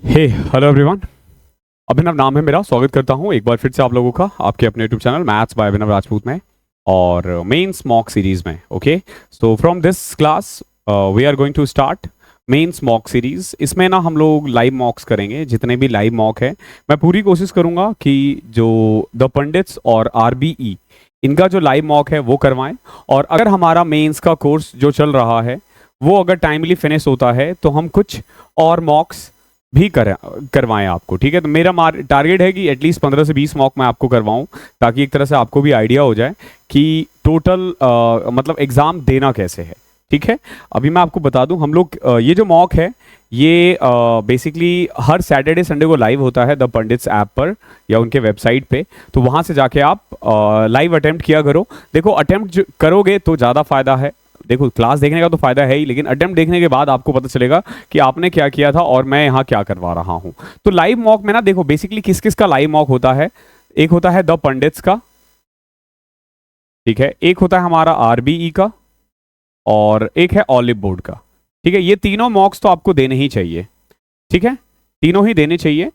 हे hello everyone. अभिनव नाम है मेरा। स्वागत करता हूँ एक बार फिर से आप लोगों का आपके अपने YouTube channel maths by Abhinav Rajput में और मेंस मॉक सीरीज में। Okay, so from this class we are going to start mains mock series. इसमें ना हम लोग लाइव मॉक्स करेंगे। जितने भी लाइव मॉक है मैं पूरी कोशिश करूँगा कि जो द पंडित्स और आरबीई इनका जो लाइव मॉक है वो करवाएं। और अगर हमारा मेंस का कोर्स जो चल रहा है वो अगर टाइमली फिनिश होता है तो हम कुछ और मॉक्स भी करवाएं आपको। ठीक है, तो मेरा टारगेट है कि एटलीस्ट 15 से 20 मॉक मैं आपको करवाऊं ताकि एक तरह से आपको भी आइडिया हो जाए कि टोटल मतलब एग्ज़ाम देना कैसे है। ठीक है, अभी मैं आपको बता दूं हम लोग ये जो मॉक है ये बेसिकली हर सैटरडे संडे को लाइव होता है द पंडित्स ऐप पर या उनके वेबसाइट पे। तो वहाँ से जाके आप लाइव अटेम्प्ट किया करो। देखो, अटेम्प्ट करोगे तो ज़्यादा फ़ायदा है। देखो, क्लास देखने का तो फायदा है ही, लेकिन अटेम्प्ट देखने के बाद आपको पता चलेगा कि आपने क्या किया था और मैं यहाँ क्या करवा रहा हूँ। तो लाइव मॉक में ना देखो बेसिकली किस किस का लाइव मॉक होता है। एक होता है द पंडित्स का, ठीक है, एक होता है हमारा आरबीई का और एक है ऑलिव बोर्ड का। ठीक है, ये तीनों मॉक्स तो आपको देने ही चाहिए। ठीक है, तीनों ही देने चाहिए।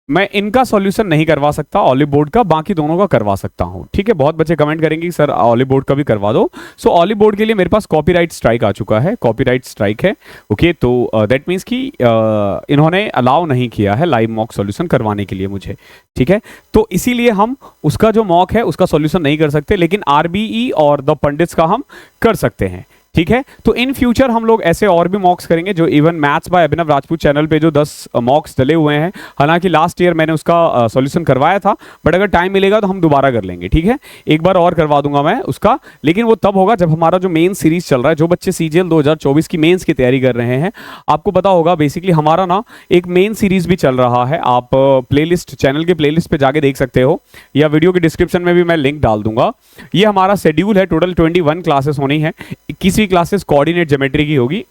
मैं इनका सॉल्यूशन नहीं करवा सकता ऑलिव बोर्ड का, बाकी दोनों का करवा सकता हूं। ठीक है, बहुत बच्चे कमेंट करेंगे कि सर ऑलिव बोर्ड का भी करवा दो। सो ऑलिव बोर्ड के लिए मेरे पास कॉपीराइट स्ट्राइक आ चुका है, कॉपीराइट स्ट्राइक है। ओके, तो दैट मीन्स कि इन्होंने अलाउ नहीं किया है लाइव मॉक सॉल्यूशन करवाने के लिए मुझे। ठीक है, तो इसीलिए हम उसका जो मॉक है उसका सॉल्यूशन नहीं कर सकते, लेकिन आरबीई और द पंडित्स का हम कर सकते हैं। ठीक है, तो इन फ्यूचर हम लोग ऐसे और भी मॉक्स करेंगे जो even maths by Abhinav Rajput channel पे जो 10 मॉक्स डले हुए हैं। हालांकि लास्ट ईयर मैंने उसका सॉल्यूशन करवाया था, बट अगर टाइम मिलेगा तो हम दोबारा कर लेंगे। ठीक है, एक बार और करवा दूंगा मैं उसका, लेकिन वो तब होगा जब हमारा जो मेन सीरीज चल रहा है। जो बच्चे सीजीएल 2024 की मेंस की तैयारी कर रहे हैं, आपको पता होगा बेसिकली हमारा ना एक मेन सीरीज भी चल रहा है। आप प्लेलिस्ट, चैनल के प्लेलिस्ट पे जाके देख सकते हो या वीडियो के डिस्क्रिप्शन में भी मैं लिंक डाल दूंगा। ये हमारा शेड्यूल है, टोटल 21 क्लासेस होनी है। 21वीं क्लासेस कोऑर्डिनेट ज्योमेट्री की होगी।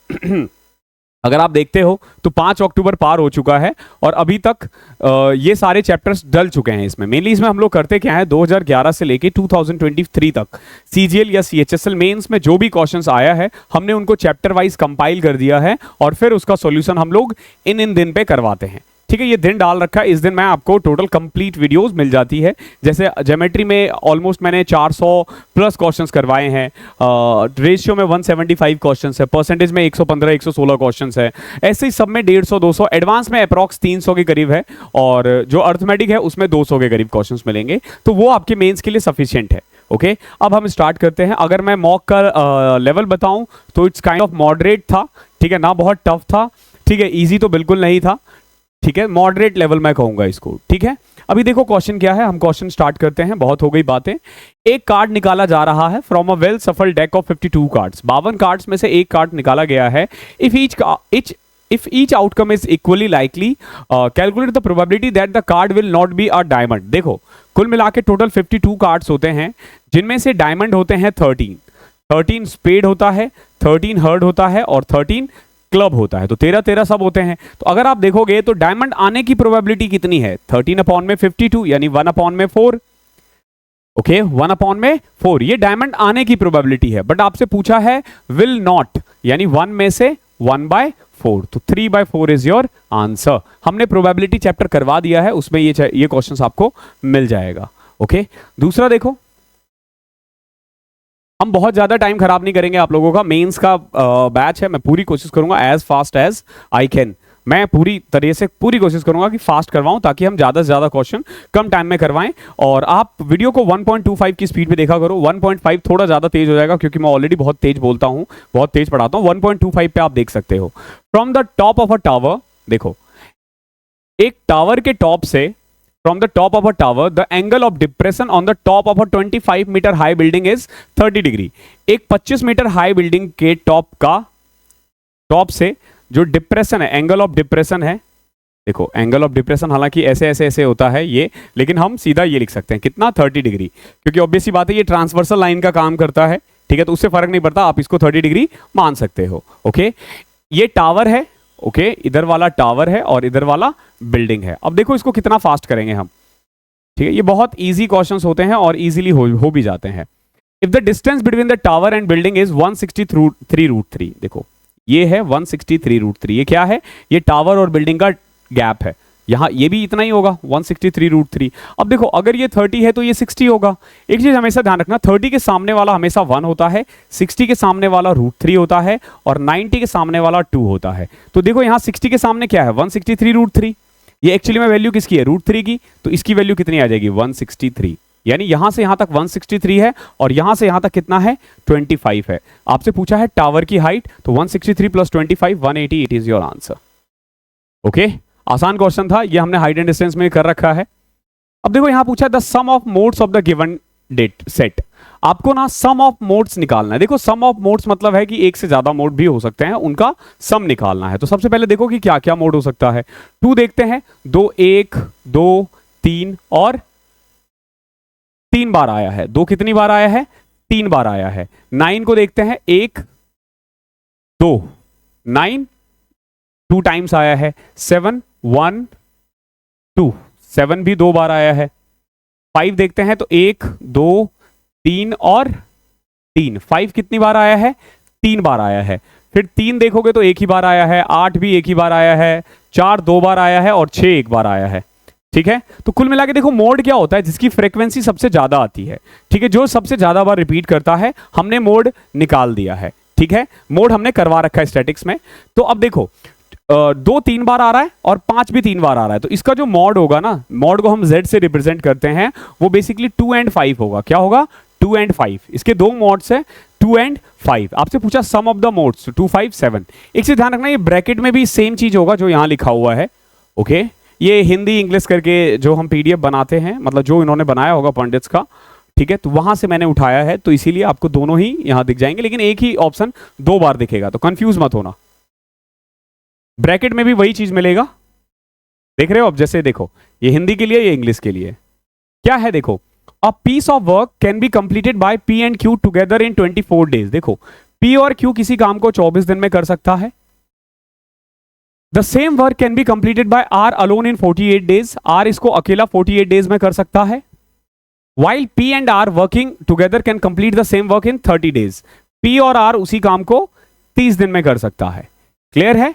अगर आप देखते हो तो 5 अक्टूबर पार हो चुका है और अभी तक ये सारे चैप्टर्स डल चुके हैं। इसमें मेनली इसमें हम लोग करते क्या है, 2011 से लेके 2023 तक सीजीएल या सीएचएसएल मेंस में जो भी क्वेश्चंस आया है हमने उनको चैप्टर वाइज कंपाइल कर दिया है और फिर उसका सॉल्यूशन हम लोग इन दिन पे करवाते हैं। ठीक है, ये दिन डाल रखा है। इस दिन मैं आपको टोटल कंप्लीट वीडियोस मिल जाती है। जैसे ज्योमेट्री में ऑलमोस्ट मैंने 400 प्लस क्वेश्चंस करवाए हैं, रेशियो में 175 क्वेश्चंस है, परसेंटेज में 115 116 क्वेश्चंस है, ऐसे ही सब में 150 200, एडवांस में अप्रॉक्स 300 के करीब है और जो अर्थमेटिक है उसमें 200 के करीब क्वेश्चंस मिलेंगे। तो वो आपके मेंस के लिए सफिशिएंट है। ओके, अब हम स्टार्ट करते हैं। अगर मैं मॉक का लेवल बताऊं तो इट्स काइंड ऑफ मॉडरेट था। ठीक है ना, बहुत टफ था। ठीक है, ईजी तो बिल्कुल नहीं था। ठीक है, मॉडरेट लेवल मैं कहूंगा इसको। ठीक है, अभी देखो क्वेश्चन क्या है, हम क्वेश्चन स्टार्ट करते हैं। बहुत हो गई बातें। एक कार्ड निकाला जा रहा है फ्रॉम अ वेल सफल डेक ऑफ 52 कार्ड्स। 52 कार्ड्स में से एक कार्ड निकाला गया है। If each outcome is equally likely calculate the probability that the card will not be a diamond. देखो, कुल मिला के टोटल 52 कार्ड्स होते हैं, जिनमें से डायमंड होते हैं 13 स्पेड होता है, 13 हर्ड होता है और 13 क्लब होता है। तो 13 सब होते हैं। तो अगर आप देखोगे तो डायमंड आने की प्रोबेबिलिटी कितनी है, 13 अपॉन में 52 यानी 1 अपॉन में 4। ओके, 1 अपॉन में 4 ये डायमंड आने की प्रोबेबिलिटी है। बट आपसे पूछा है विल नॉट यानी 1 में से 1/4, तो 3/4 इज योर आंसर। हमने प्रोबेबिलिटी चैप्टर करवा दिया है, उसमें ये क्वेश्चंस आपको मिल जाएगा। ओके, दूसरा देखो, हम बहुत ज़्यादा टाइम खराब नहीं करेंगे आप लोगों का। मेंस का बैच है, मैं पूरी कोशिश करूंगा as fast as I can. मैं पूरी तरह से पूरी कोशिश करूंगा कि फास्ट करवाऊं ताकि हम ज़्यादा से ज़्यादा क्वेश्चन कम टाइम में करवाएं। और आप वीडियो को 1.25 की स्पीड पे देखा करो। 1.5 थोड़ा ज़्यादा तेज हो जाएगा क्योंकि मैं ऑलरेडी बहुत तेज बोलता हूं, बहुत तेज पढ़ाता हूं। 1.25 पे आप देख सकते हो। From the top of a tower, देखो एक टावर के टॉप से, from the top of a tower the angle of depression on the top of a 25 meter high building is 30 degree. एक 25 मीटर हाई बिल्डिंग के top से जो depression है, angle of depression है। देखो एंगल ऑफ डिप्रेशन हालांकि ऐसे होता है ये, लेकिन हम सीधा ये लिख सकते हैं कितना, 30 डिग्री, क्योंकि ऑब्वियस सी बात है ये ट्रांसवर्सल लाइन का काम करता है। ठीक है, तो उससे फर्क नहीं पड़ता, आप इसको 30 डिग्री मान सकते हो। ओके, ये टावर है। ओके, इधर वाला टावर है और इधर वाला बिल्डिंग है। अब देखो इसको कितना फास्ट करेंगे हम। ठीक है, ये बहुत इजी क्वेश्चंस होते हैं और इजीली हो भी जाते हैं। If the distance between the tower and building is 163√3, देखो ये है 163√3। ये क्या है, ये टावर और बिल्डिंग का गैप है, यहाँ ये भी इतना ही होगा 163√3। अब देखो अगर ये 30 है तो ये 60 होगा। एक चीज हमेशा ध्यान रखना, 30 के सामने वाला हमेशा 1 होता है, 60 के सामने वाला √3 होता है और 90 के सामने वाला 2 होता है। तो देखो यहाँ 60 के सामने क्या है 163√3, ये एक्चुअली में वैल्यू किसकी है √3 की, तो इसकी वैल्यू कितनी आ जाएगी 163, यानी यहां से यहां तक 163 है और यहां से यहां तक कितना है 25 है। आपसे पूछा है टावर की हाइट, तो 163 + 25 180, it is your answer. Okay, आसान क्वेश्चन था ये, हमने हाइट एंड डिस्टेंस में कर रखा है। अब देखो यहां पूछा the sum of modes of the given data set, आपको ना सम ऑफ मोड्स निकालना है। देखो सम ऑफ मोड्स मतलब है कि एक से ज्यादा मोड भी हो सकते हैं, उनका सम निकालना है। तो सबसे पहले देखो कि क्या क्या मोड हो सकता है। 2 देखते हैं, 2 1 2 3 और 3 बार आया है। 2 कितनी बार आया है 3 बार आया है। 9 को देखते हैं, 1 2 9 2 टाइम्स आया है। 7 1 2 7 भी 2 बार आया है। 5 देखते हैं, तो 1 2 3 और 3, 5 कितनी बार आया है 3 बार आया है। फिर 3 देखोगे तो 1 ही बार आया है, 8 भी 1 ही बार आया है, 4 2 बार आया है और 6 1 बार आया है। ठीक है, तो कुल मिला के देखो मोड क्या होता है, जिसकी फ्रीक्वेंसी सबसे ज्यादा आती है। ठीक है, जो सबसे ज्यादा बार रिपीट करता है हमने मोड निकाल दिया है। ठीक है, मोड हमने करवा रखा है स्टैटिक्स में। तो अब देखो 2 3 बार आ रहा है और 5 भी 3 बार आ रहा है, तो इसका जो मॉड होगा ना, मॉड को हम z से रिप्रेजेंट करते हैं, वो बेसिकली 2 and 5 होगा। क्या होगा 2 and 5, इसके दो मॉड्स है 2 and 5। आपसे पूछा सम ऑफ द मोड्स 2 5 7। एक चीज ध्यान रखना, ये ब्रैकेट में भी सेम चीज होगा जो यहां लिखा हुआ है। ओके, ये हिंदी इंग्लिश करके जो हम पीडीएफ बनाते हैं, मतलब जो इन्होंने बनाया होगा पंडित्स का, ठीक है, तो वहां से मैंने उठाया है, तो इसीलिए आपको दोनों ही यहां दिख जाएंगे, लेकिन एक ही ऑप्शन 2 बार दिखेगा, तो कंफ्यूज मत होना। ब्रैकेट में भी वही चीज मिलेगा, देख रहे हो। अब जैसे देखो ये हिंदी के लिए, ये इंग्लिश के लिए क्या है। देखो a piece of work can be completed by P and Q together in 24 days. देखो पी और क्यू किसी काम को 24 दिन में कर सकता है। The same work can be completed by R alone in 48 days. R इसको अकेला 48 डेज में कर सकता है। While P and R working together can complete the same work in 30 days. P और आर उसी काम को 30 दिन में कर सकता है। क्लियर है।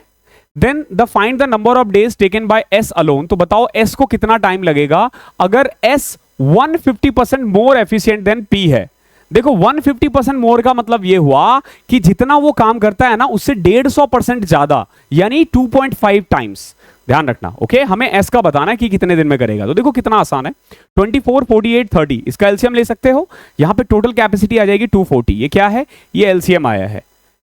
Then the find the number of days taken by S alone. तो बताओ एस को कितना टाइम लगेगा अगर S 150% more efficient than P है। देखो 150% मोर का मतलब यह हुआ कि जितना वो काम करता है ना, उससे 150% ज्यादा, यानी 2.5 टाइम्स। ध्यान रखना। ओके, हमें एस का बताना है कि कितने दिन में करेगा। तो देखो कितना आसान है, 24 48 30, इसका एलसीएम ले सकते हो। यहां पे टोटल कैपेसिटी आ जाएगी 240। ये क्या है, ये एलसीएम आया है।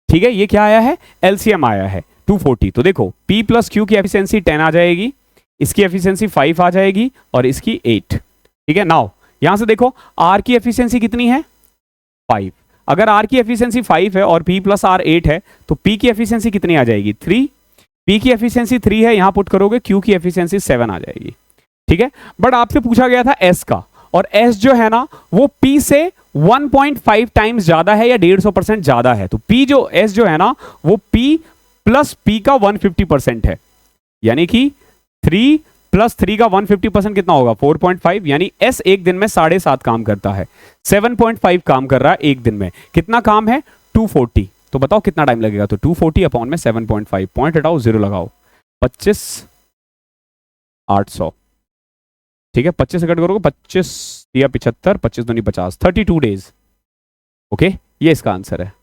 ठीक है, ये क्या आया है, एलसीएम आया है 240। तो देखो P प्लस Q की एफिशिएंसी 10 आ जाएगी, इसकी एफिशिएंसी 5 आ जाएगी और इसकी 8। ठीक है, नाउ यहां से देखो R की एफिशिएंसी कितनी है 5। अगर R की एफिशिएंसी 5 है और P प्लस R 8 है, तो P की एफिशिएंसी कितनी आ जाएगी 3। P की एफिशिएंसी 3 है, यहां पुट करोगे Q की एफिशिएंसी 7 आ जाएगी। ठीक है, बट आपसे पूछा गया था S का, और S जो है ना वो P से 1.5 टाइम्स ज्यादा है या 150% ज्यादा है। तो P जो S जो है ना वो P प्लस P का 150% है, यानी कि 3 प्लस 3 का 150% कितना होगा 4.5, यानी S एक दिन में 7.5 काम करता है, 7.5 काम कर रहा है एक दिन में। कितना काम है 240। तो बताओ कितना टाइम लगेगा, तो 240 अपॉन में 7.5, पॉइंट हटाओ 0 लगाओ, 25,800। ठीक है, 25 से कट करोगे 25 या 75, 25 दूनी 50, 32 डेज। ओके, ये इसका आंसर है।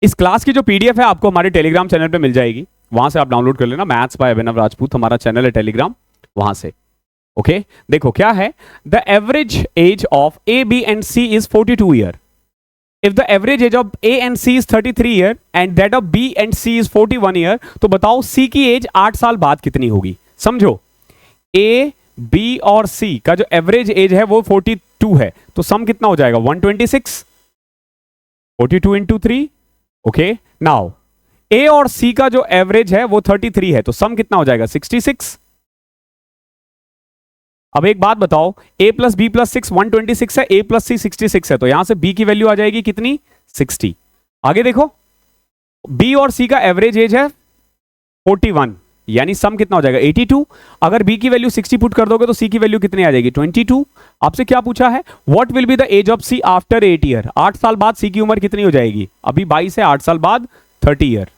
इस क्लास की जो पीडीएफ है आपको हमारे टेलीग्राम चैनल पे मिल जाएगी, वहां से आप डाउनलोड कर लेना। मैथ्स बाय अभिनव राजपूत हमारा चैनल है टेलीग्राम, वहां से। ओके, देखो क्या है, the average age of A B and C is 42 year. If the average age of A and C is 33 year and that of B and C is 41 year, तो बताओ सी की as 8 साल बाद कितनी होगी। समझो, ए बी और सी का जो एवरेज एज है वो 42 है, तो सम कितना हो जाएगा 126, 42 इंटू 3। ओके, नाउ ए और सी का जो एवरेज है वो 33 है, तो सम कितना हो जाएगा 66। अब एक बात बताओ, a प्लस बी प्लस 6 126 है, a प्लस सी 66 है, तो यहां से b की वैल्यू आ जाएगी कितनी 60। आगे देखो b और c का एवरेज एज है 41, यानी सम कितना हो जाएगा 82। अगर b की वैल्यू 60 पुट कर दोगे तो c की वैल्यू कितनी आ जाएगी 22। आपसे क्या पूछा है, what will be the age of c after 8 year. 8 साल बाद c की उम्र कितनी हो जाएगी, अभी 22 है, 8 साल बाद 30 year.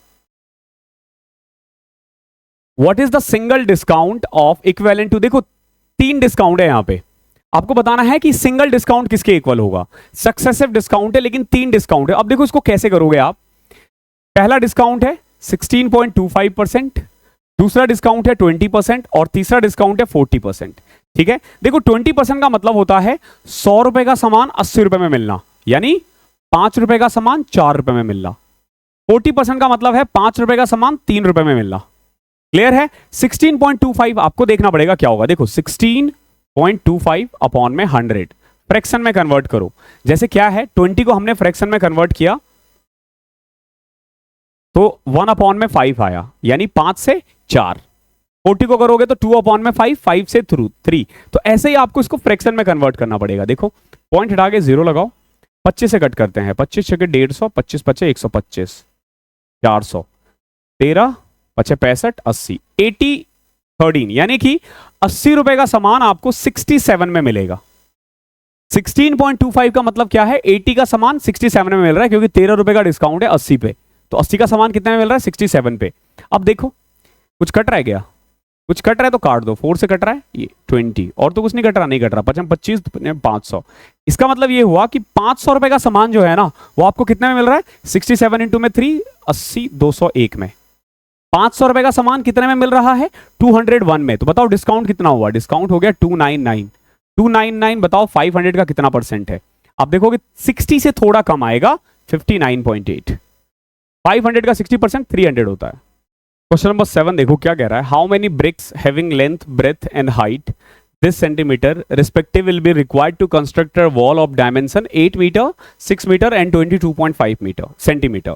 What is the single discount of equivalent to, देखो 3 डिस्काउंट है यहां पे, आपको बताना है कि सिंगल डिस्काउंट किसके इक्वल होगा। सक्सेसिव डिस्काउंट है लेकिन 3 डिस्काउंट है। अब देखो इसको कैसे करोगे आप। पहला डिस्काउंट है 16.25%, दूसरा डिस्काउंट है 20% और तीसरा डिस्काउंट है 40%। ठीक है, देखो 20% का मतलब होता है 100 रुपए का सामान 80 रुपए में मिलना, यानी 5 रुपए का सामान 4 रुपए में मिलना। 40% का मतलब है 5 रुपए का सामान 3 रुपए में मिलना। क्लियर है। 16.25 आपको देखना पड़ेगा क्या होगा। देखो 16.25 अपॉन में 100, फ्रैक्शन में कन्वर्ट करो। जैसे क्या है, 20 को हमने फ्रैक्शन में कन्वर्ट किया तो 1 अपॉन में 5 आया, यानी 5 से 4। 40 को करोगे तो 2 अपॉन में 5, 5 से 3। तो ऐसे ही आपको इसको फ्रैक्शन में कन्वर्ट करना पड़ेगा। देखो पॉइंट हटा के 0 लगाओ, 25 से कट करते हैं, 25 छके 150, 25 पचे 125, 400, 13 पचे 65, 80, 80 13, यानी कि 80 रुपए का सामान आपको 67 में मिलेगा। 16.25 का मतलब क्या है, 80 का सामान 67 में मिल रहा है, क्योंकि 13 रुपए का डिस्काउंट है 80 पे, तो 80 का सामान कितने में मिल रहा है, 67 पे। अब देखो कुछ कट रहा है क्या, कुछ कट रहा है तो काट दो। 4 से कट रहा है ये 20, और तो कुछ नहीं कट रहा, नहीं कट रहा। 25 500, इसका मतलब ये हुआ कि 500 रुपए का सामान जो है ना वो आपको कितने में मिल रहा है, 67 इंटू में 3, 80, 201 में। 500 रुपए का सामान कितने में मिल रहा है, 201 में। तो बताओ डिस्काउंट कितना हुआ, डिस्काउंट हो गया 299। 299 बताओ 500 का कितना परसेंट है। आप देखोगे 60 से थोड़ा कम आएगा, 59.8। 500 का 60% 300 होता है। क्वेश्चन नंबर 7 देखो क्या कह रहा है। How many bricks having length, breadth and height this centimeter respective will be required to construct a wall of dimension 8 meter, 6 meter and 22.5 meter centimeter।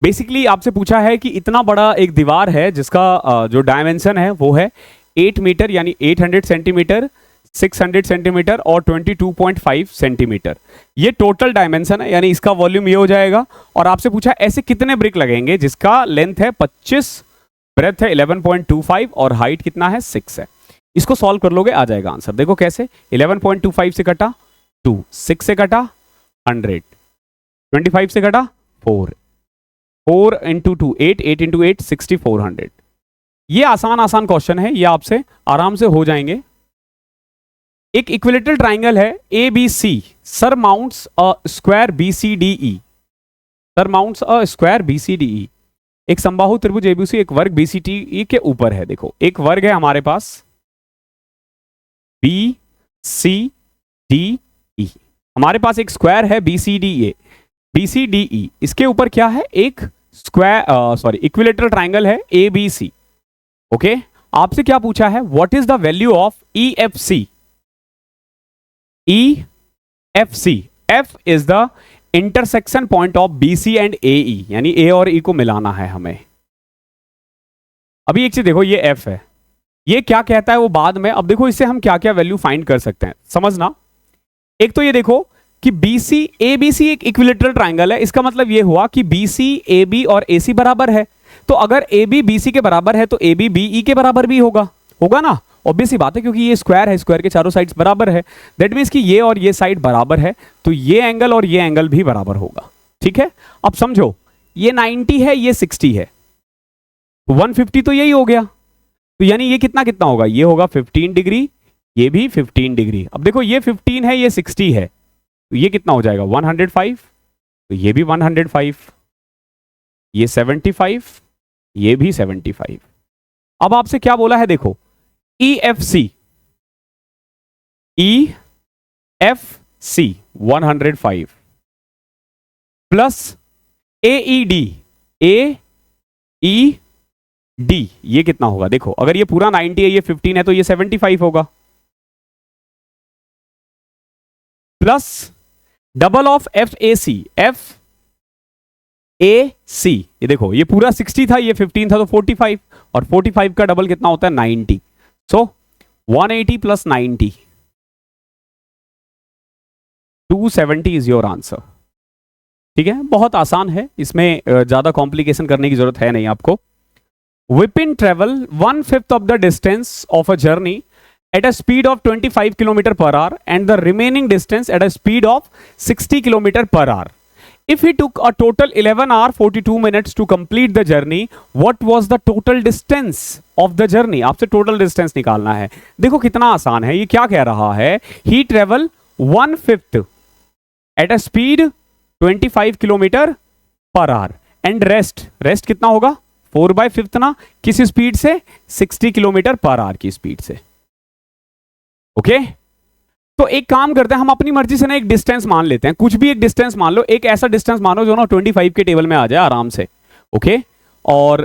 Basically आपसे पूछा है कि इतना बड़ा एक दीवार है जिसका जो डायमेंशन है वो है 8 मीटर यानी 800 सेंटीमीटर, 600 सेंटीमीटर और 22.5 सेंटीमीटर। ये टोटल डायमेंशन है, यानी इसका वॉल्यूम ये हो जाएगा। और आपसे पूछा ऐसे कितने ब्रिक लगेंगे जिसका लेंथ है 25, ब्रेथ है 11.25 और हाइट कितना है 6 है। इसको सॉल्व कर लोगे आ जाएगा आंसर। देखो कैसे, 11.25 से कटा 2, 6 से कटा 100, 25 से कटा 4, 4 इंटू 2 8, 8 इंटू 8 6400। ये आसान क्वेश्चन है, ये आपसे आराम से हो जाएंगे। एक इक्विलेटरल ट्राइंगल है ABC, surmounts a square BCDE, surmounts a square BCDE। एक समबाहु त्रिभुज ABC एक वर्ग BCDE के ऊपर है। देखो एक वर्ग है हमारे पास BCDE, हमारे पास एक स्क्वायर है BCDE, इसके ऊपर क्या है, एक स्क्वायर इक्विलेटरल ट्राइंगल है ABC। ओके, आपसे क्या पूछा है, what is the value of EFC। F is the intersection point of BC and AE, यानी A और E को मिलाना है हमें। अभी एक चीज देखो, ये F है, ये क्या कहता है वो बाद में। अब देखो इससे हम क्या क्या वैल्यू फाइंड कर सकते हैं, समझना। एक तो ये देखो कि ABC एक इक्विलेटरल ट्राइंगल है, इसका मतलब ये हुआ कि BC AB और AC बराबर है। तो अगर AB BC के बराबर है तो AB BE के बराबर भी होगा ना, ऑब्वियस सी बात है, क्योंकि ये स्क्वायर है, स्क्वायर के चारों साइड्स बराबर है। दैट मीन्स कि ये और ये साइड बराबर है, तो ये एंगल और ये एंगल भी बराबर होगा। ठीक है, अब समझो ये 90 है, ये 60 है, 150 तो यही हो गया। तो यानी ये कितना होगा, ये होगा 15 डिग्री, ये भी 15 डिग्री। अब देखो ये 15 है, ये 60 है, तो ये कितना हो जाएगा 105, तो ये भी 105, ये 75, ये भी 75। अब आपसे क्या बोला है, देखो EFC 105 प्लस AED ये कितना होगा। देखो अगर ये पूरा 90 है, ये 15 है, तो ये 75 होगा, प्लस डबल ऑफ FAC ये देखो ये पूरा 60 था, ये 15 था, तो 45, और 45 का डबल कितना होता है 90। सो 180 प्लस 90, 270 इज योर आंसर। ठीक है, बहुत आसान है, इसमें ज्यादा कॉम्प्लिकेशन करने की जरूरत है नहीं आपको। Vipin travel 1/5 of the distance of a journey at a speed of 25 km per hour and the remaining distance at a speed of 60 km per hour If he took a total 11 hour 42 minutes to complete the journey, what was the total distance of the journey? आपसे total distance निकालना है। देखो कितना आसान है, ये क्या कह रहा है, he travel 1/5 at a speed 25 kilometre per hour and rest कितना होगा 4/5 ना, किस स्पीड से 60 किलोमीटर पर आवर की स्पीड से। ओके तो एक काम करते हैं, हम अपनी मर्जी से ना एक डिस्टेंस मान लेते हैं, कुछ भी एक डिस्टेंस मान लो, एक ऐसा डिस्टेंस मानो जो ना 25 के टेबल में आ जाए आराम से। ओके और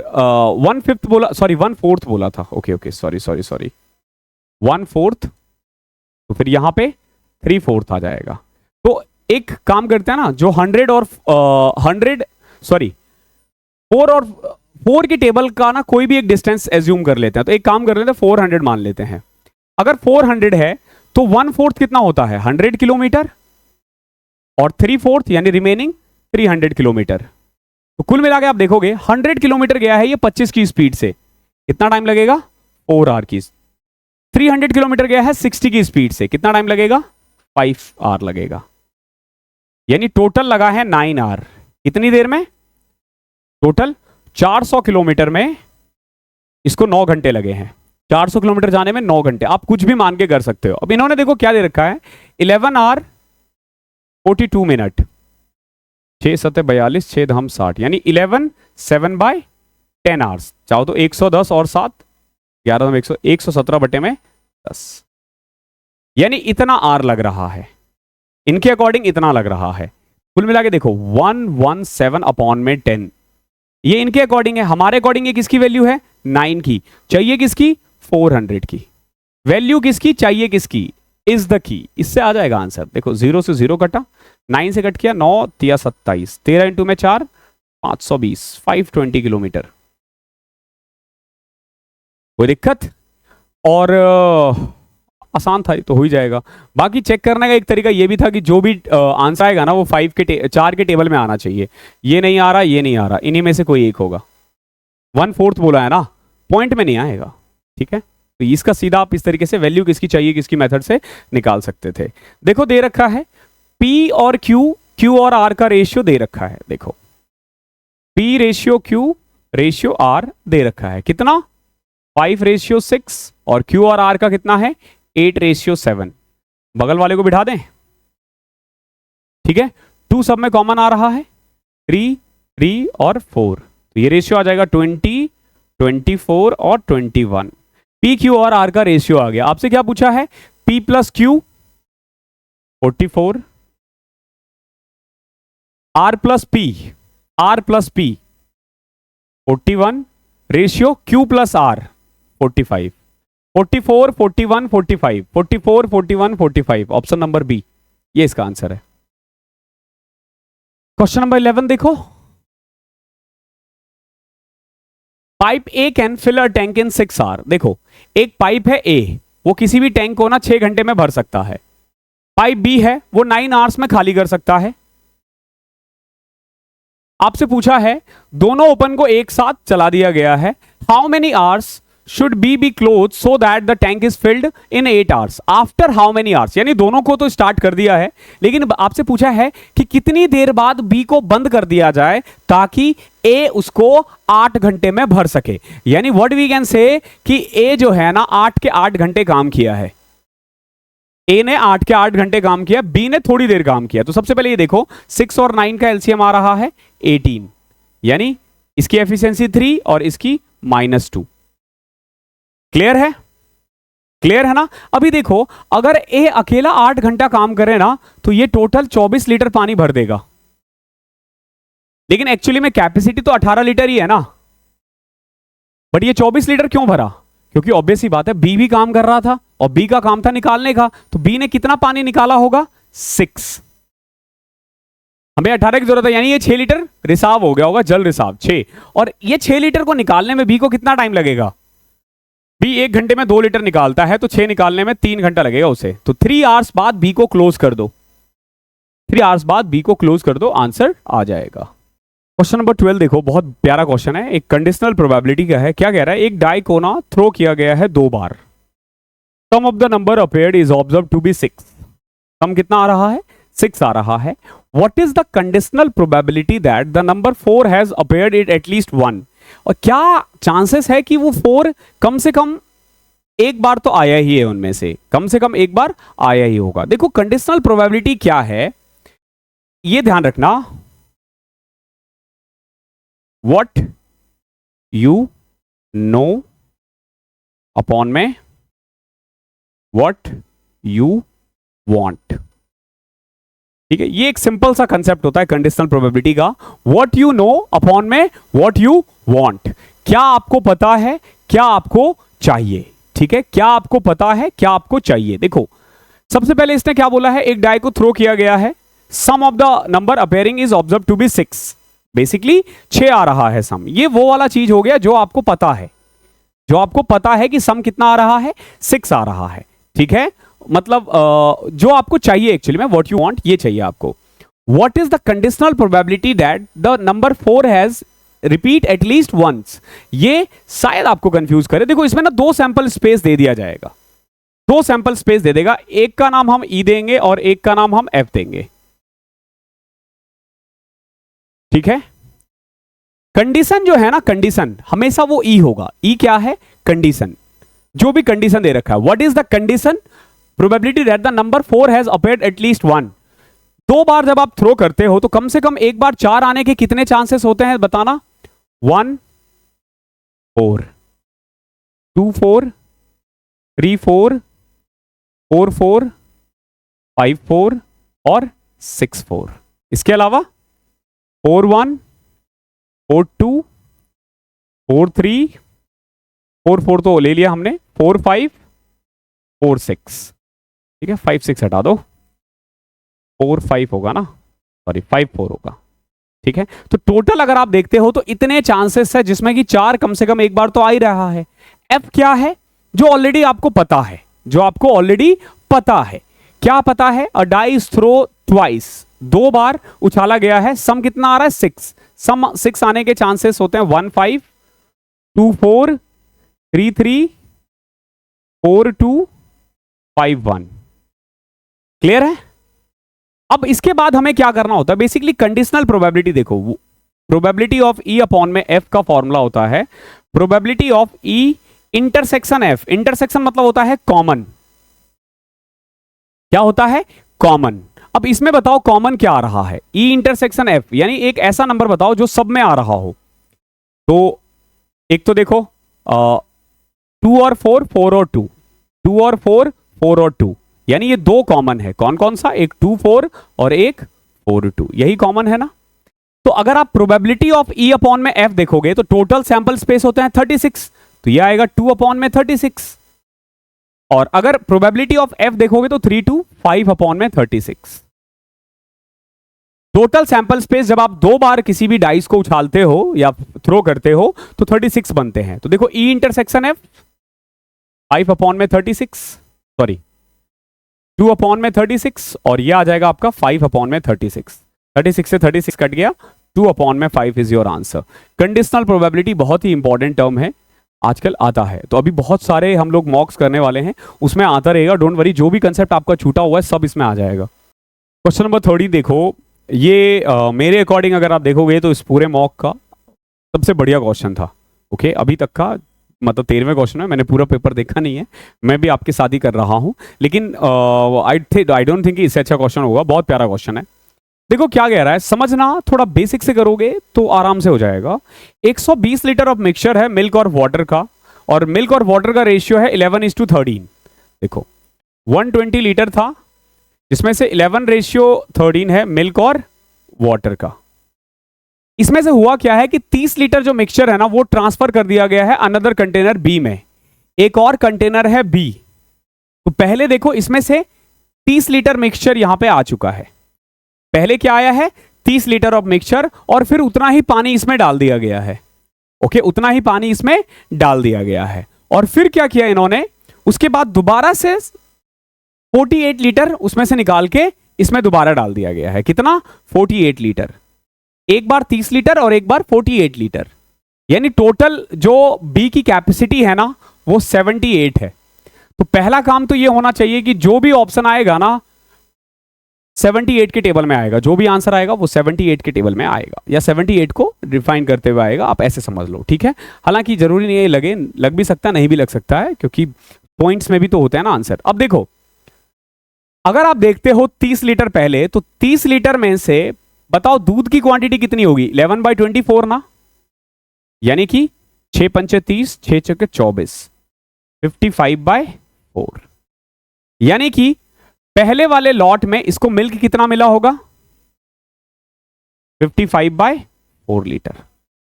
1/5 बोला, सॉरी 1/4 बोला था। ओके सॉरी 1/4, तो फिर यहां पे 3/4 आ जाएगा। तो एक काम करते हैं ना, जो 100 और 4 और 4 की टेबल का ना कोई भी एक डिस्टेंस एज्यूम कर लेते हैं। तो एक काम कर लेते हैं, 400 मान लेते हैं। अगर 400 है तो 1/4 कितना होता है 100 किलोमीटर, और 3/4 यानी रिमेनिंग 300 किलोमीटर। तो कुल मिला के आप देखोगे 100 किलोमीटर गया है ये 25 की स्पीड से, कितना टाइम लगेगा 4 आवर की। 300 किलोमीटर गया है 60 की स्पीड से, कितना टाइम लगेगा 5 आवर लगेगा। यानी टोटल लगा है 9 आवर। कितनी देर में, टोटल 400 किलोमीटर में इसको 9 घंटे लगे हैं। 400 किलोमीटर जाने में 9 घंटे, आप कुछ भी मान के कर सकते हो। अब इन्होंने देखो क्या दे रखा है, 11 आवर 42 मिनट, 6 7 42 6 धम 60, यानी 11 7/10 आवर्स। चाहो तो 110 और 7 11 धम 117 बटे में 10, यानी इतना आर लग रहा है, इनके अकॉर्डिंग इतना लग रहा है। कुल मिला के देखो 117/10, ये इनके अकॉर्डिंग है, हमारे अकॉर्डिंग ये किसकी वैल्यू है 9 की, चाहिए किसकी 400 की। वैल्यू किसकी चाहिए, किसकी इज द की, इससे आ जाएगा आंसर। देखो 0 से 0 कटा, 9 से कट किया, 9 3 27, 13 इंटू में 4 520, 520 किलोमीटर। कोई दिक्कत, और आसान था तो हो ही जाएगा। बाकी चेक करने का एक तरीका ये भी था कि जो भी आंसर आएगा ना वो 4 के टेबल में आना चाहिए। ये नहीं आ रहा, ये नहीं आ रहा, इन्हीं में से कोई एक होगा। 1/4 बोला है ना, पॉइंट में नहीं आएगा, ठीक है। तो इसका सीधा आप इस तरीके से वैल्यू किसकी चाहिए किसकी मेथड से निकाल सकते थे। देखो दे रखा है P और Q और R का रेशियो दे रखा है। देखो P ratio Q ratio R दे रखा है, कितना 5:6, और Q और R का कितना है 8:7। बगल वाले को बिठा दें, ठीक है। 2 सब में कॉमन आ रहा है, 3 और 4, तो ये रेशियो आ जाएगा 20, 24 और 21। P Q और R का रेशियो आ गया। आपसे क्या पूछा है, P plus Q 44, R plus P 41, ratio Q plus R 45, 44 41 45, 44 41 45, option number B, ये इसका आंसर है। क्वेश्चन नंबर 11 देखो, pipe A can fill a tank in 6 hour. देखो एक पाइप है ए, वो किसी भी टैंक को ना 6 घंटे में भर सकता है। पाइप बी है, वो 9 आवर्स में खाली कर सकता है। आपसे पूछा है दोनों ओपन को एक साथ चला दिया गया है, how many hours should be close so that the tank is filled in 8 hours after how many hours. यानी दोनों को तो स्टार्ट कर दिया है, लेकिन आपसे पूछा है कि कितनी देर बाद बी को बंद कर दिया जाए ताकि ए उसको 8 घंटे में भर सके। यानी व्हाट वी कैन से कि ए जो है ना 8 के 8 घंटे काम किया है, ए ने 8 के 8 घंटे काम किया, बी ने थोड़ी देर काम किया। तो सबसे पहले ये देखो 6 और 9 का एलसीएम आ रहा है 18, यानी इसकी एफिशिएंसी 3 और इसकी -2। क्लियर है, क्लियर है ना। अभी देखो अगर ए अकेला 8 घंटा काम करे ना तो ये टोटल 24 लीटर पानी भर देगा, लेकिन एक्चुअली में कैपेसिटी तो 18 लीटर ही है ना, बट ये 24 लीटर क्यों भरा, क्योंकि ऑब्वियस ही बात है बी भी काम कर रहा था और बी का काम था निकालने का, तो बी ने कितना पानी निकाला होगा 6, हमें 18 की जरूरत है, यानी ये 6 लीटर रिसाव हो गया होगा, जल रिसाव 6, और ये 6 लीटर को निकालने में बी को कितना टाइम लगेगा, बी 1 घंटे में 2 लीटर निकालता है, तो 6 निकालने में 3 घंटा लगेगा उसे। तो 3 आवर्स बाद बी को क्लोज कर दो, 3 आवर्स बाद बी को क्लोज कर दो, आंसर आ जाएगा। क्वेश्चन नंबर 12 देखो, बहुत प्यारा क्वेश्चन है, एक कंडीशनल प्रोबेबिलिटी का है। क्या कह रहा है, एक डाई को ना थ्रो किया गया है 2 बार, sum of the number appeared is observe to be 6। Sum कितना आ रहा है 6 आ रहा है. What is the conditional probability that the number 4 has appeared in at least one? और क्या चांसेस है कि वो 4 कम से कम एक बार तो आया ही है, उनमें से कम एक बार आया ही होगा. देखो कंडीशनल प्रोबेबिलिटी क्या है ये ध्यान रखना. What you know अपॉन में what you want. ठीक है, ये एक सिंपल सा कंसेप्ट होता है कंडीशनल प्रोबेबिलिटी का. व्हाट यू नो अपॉन में व्हाट यू वांट. क्या आपको पता है, क्या आपको चाहिए. ठीक है, क्या आपको पता है, क्या आपको चाहिए. देखो सबसे पहले इसने क्या बोला है, एक डाई को थ्रो किया गया है. Sum of the number appearing is observe to be 6. Basically 6 आ रहा है सम. ये वो वाला चीज हो गया जो आपको पता है, जो आपको पता है कि सम कितना आ रहा है, 6 आ रहा है. ठीक है, मतलब जो आपको चाहिए एक्चुअली में, व्हाट यू वांट, ये चाहिए आपको. What is the conditional probability that the number 4 has repeat at least once. ये शायद आपको कंफ्यूज करे. देखो इसमें ना 2 सैंपल स्पेस दे दिया जाएगा, 2 सैंपल स्पेस दे देगा. एक का नाम हम ई देंगे और एक का नाम हम एफ देंगे. ठीक है, कंडीशन जो है ना, कंडीशन हमेशा वो ई होगा. ई क्या है, कंडीशन. जो भी कंडीशन दे रखा है, what is the condition probability that the number 4 has appeared at least one. 2 बार जब आप थ्रो करते हो तो कम से कम एक बार 4 आने के कितने चांसेस होते हैं बताना. 1 4 2 4 3 4 4 4 5 4 और 6 4. इसके अलावा 4 1 4 2 4 3 4 4 तो ले लिया हमने, 4 5 4 6. ठीक है, 5 6 हटा दो, 4 5 होगा ना, सॉरी 5 4 होगा. ठीक है, तो टोटल अगर आप देखते हो तो इतने चांसेस है जिसमें कि 4 कम से कम एक बार तो आ ही रहा है. एफ क्या है, जो ऑलरेडी आपको पता है, जो आपको ऑलरेडी पता है. क्या पता है, अ डाइस थ्रो ट्वाइस, 2 बार उछाला गया है. सम कितना आ रहा है, 6. सम 6 आने के चांसेस होते हैं 1 5 2 4 3 3 4 2 5 1. क्लियर है. अब इसके बाद हमें क्या करना होता है, बेसिकली कंडीशनल प्रोबेबिलिटी. देखो प्रोबेबिलिटी ऑफ ई अपॉन में एफ का फॉर्मूला होता है probability of E intersection F. Intersection मतलब होता है कॉमन. क्या होता है, कॉमन. अब इसमें बताओ कॉमन क्या आ रहा है, ई इंटरसेक्शन एफ, यानी एक ऐसा नंबर बताओ जो सब में आ रहा हो. तो एक तो देखो 2 और 4 4 और 2, 2 और 4 4 और 2, यानी ये 2 कॉमन है. कौन कौन सा, एक 2 4 और एक 4 2, यही कॉमन है ना. तो अगर आप प्रोबेबिलिटी ऑफ ई अपॉन में एफ देखोगे तो टोटल सैंपल स्पेस होते हैं 36, तो ये आएगा 2 अपॉन में 36. और अगर प्रोबेबिलिटी ऑफ एफ देखोगे तो 3 2 5 अपॉन में 36. टोटल सैंपल स्पेस जब आप 2 बार किसी भी डाइस को उछालते हो या थ्रो करते हो तो 36 बनते हैं. तो देखो ई इंटरसेक्शन एफ 5 अपॉन में 36, सॉरी 2 अपॉन में 36, और ये आ जाएगा आपका 5 अपॉन में 36. 36 से 36 कट गया, 2 अपॉन में 5 is your answer. Conditional probability बहुत ही इंपॉर्टेंट टर्म है, आजकल आता है. तो अभी बहुत सारे हम लोग मॉक्स करने वाले हैं, उसमें आता रहेगा, डोंट वरी. जो भी कंसेप्ट आपका छूटा हुआ है सब इसमें आ जाएगा. क्वेश्चन नंबर 30 देखो, ये मेरे अकॉर्डिंग अगर आप देखोगे तो इस पूरे मॉक का सबसे बढ़िया क्वेश्चन था. ओके, अभी तक का, मतलब 13वें क्वेश्चन में. मैंने पूरा पेपर देखा नहीं है, मैं भी आपके साथ ही कर रहा हूं, लेकिन आई डोंट थिंक इससे अच्छा क्वेश्चन होगा. बहुत प्यारा क्वेश्चन है. देखो क्या कह रहा है, समझना, थोड़ा बेसिक से करोगे तो आराम से हो जाएगा. 120 लीटर ऑफ मिक्सचर है मिल्क और वाटर का, और मिल्क और वाटर का रेशियो है 11:13. देखो 120 लीटर था, जिसमें से 11:13 है मिल्क और वाटर का. इसमें से हुआ क्या है कि 30 लीटर जो मिक्सचर है ना वो ट्रांसफर कर दिया गया है अनदर कंटेनर बी में. एक और कंटेनर है बी. तो पहले देखो इसमें से 30 लीटर मिक्सचर यहां पे आ चुका है. पहले क्या आया है, 30 लीटर ऑफ मिक्सचर, और फिर उतना ही पानी इसमें डाल दिया गया है. ओके, उतना ही पानी इसमें डाल दिया गया है. और फिर क्या किया इन्होंने, उसके बाद दोबारा से 48 लीटर उसमें से निकाल के इसमें दोबारा डाल दिया गया है. कितना, 48 लीटर. एक बार 30 लीटर और एक बार 48 लीटर, यानी टोटल जो बी की कैपेसिटी है ना वो 78 है. तो पहला काम तो ये होना चाहिए कि जो भी ऑप्शन आएगा ना 78 के टेबल में आएगा, जो भी आंसर आएगा वो 78 के टेबल में आएगा, या 78 को डिफाइन करते हुए आएगा, आप ऐसे समझ लो, ठीक है। हालांकि जरूरी नहीं है लगे, लग भी सकता है, नहीं भी लग सकता है, क्योंकि पॉइंट्स में भी तो होता है ना आंसर। अब देखो, अगर आप देखते हो 30 लीटर पहले, तो 30 लीटर में से बताओ दूध की क्वांटिटी कितनी होगी, 11/24 ना, यानी कि 6 पंचे 30, 6 चौके 24, 55/4, यानी कि पहले वाले लॉट में इसको मिल्क कितना मिला होगा, 55/4 लीटर।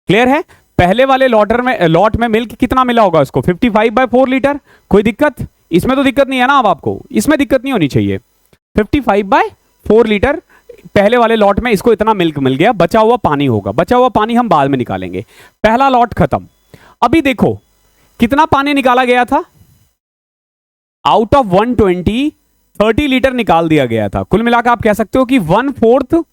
क्लियर है? पहले वाले लॉट में मिल्क कितना मिला होगा इसको, 55/4 लीटर। कोई दिक्कत इसमें? तो दिक्कत नहीं है ना, अब आपको इसमें दिक्कत नहीं होनी चाहिए। 55/4 लीटर पहले वाले लॉट में इसको इतना मिल्क मिल गया, बचा हुआ पानी होगा, बचा हुआ पानी हम बाद में निकालेंगे। पहला लॉट खत्म। अभी देखो कितना पानी निकाला गया था, आउट ऑफ 120 30 लीटर निकाल दिया गया था। कुल मिलाकर आप कह सकते हो कि 1/4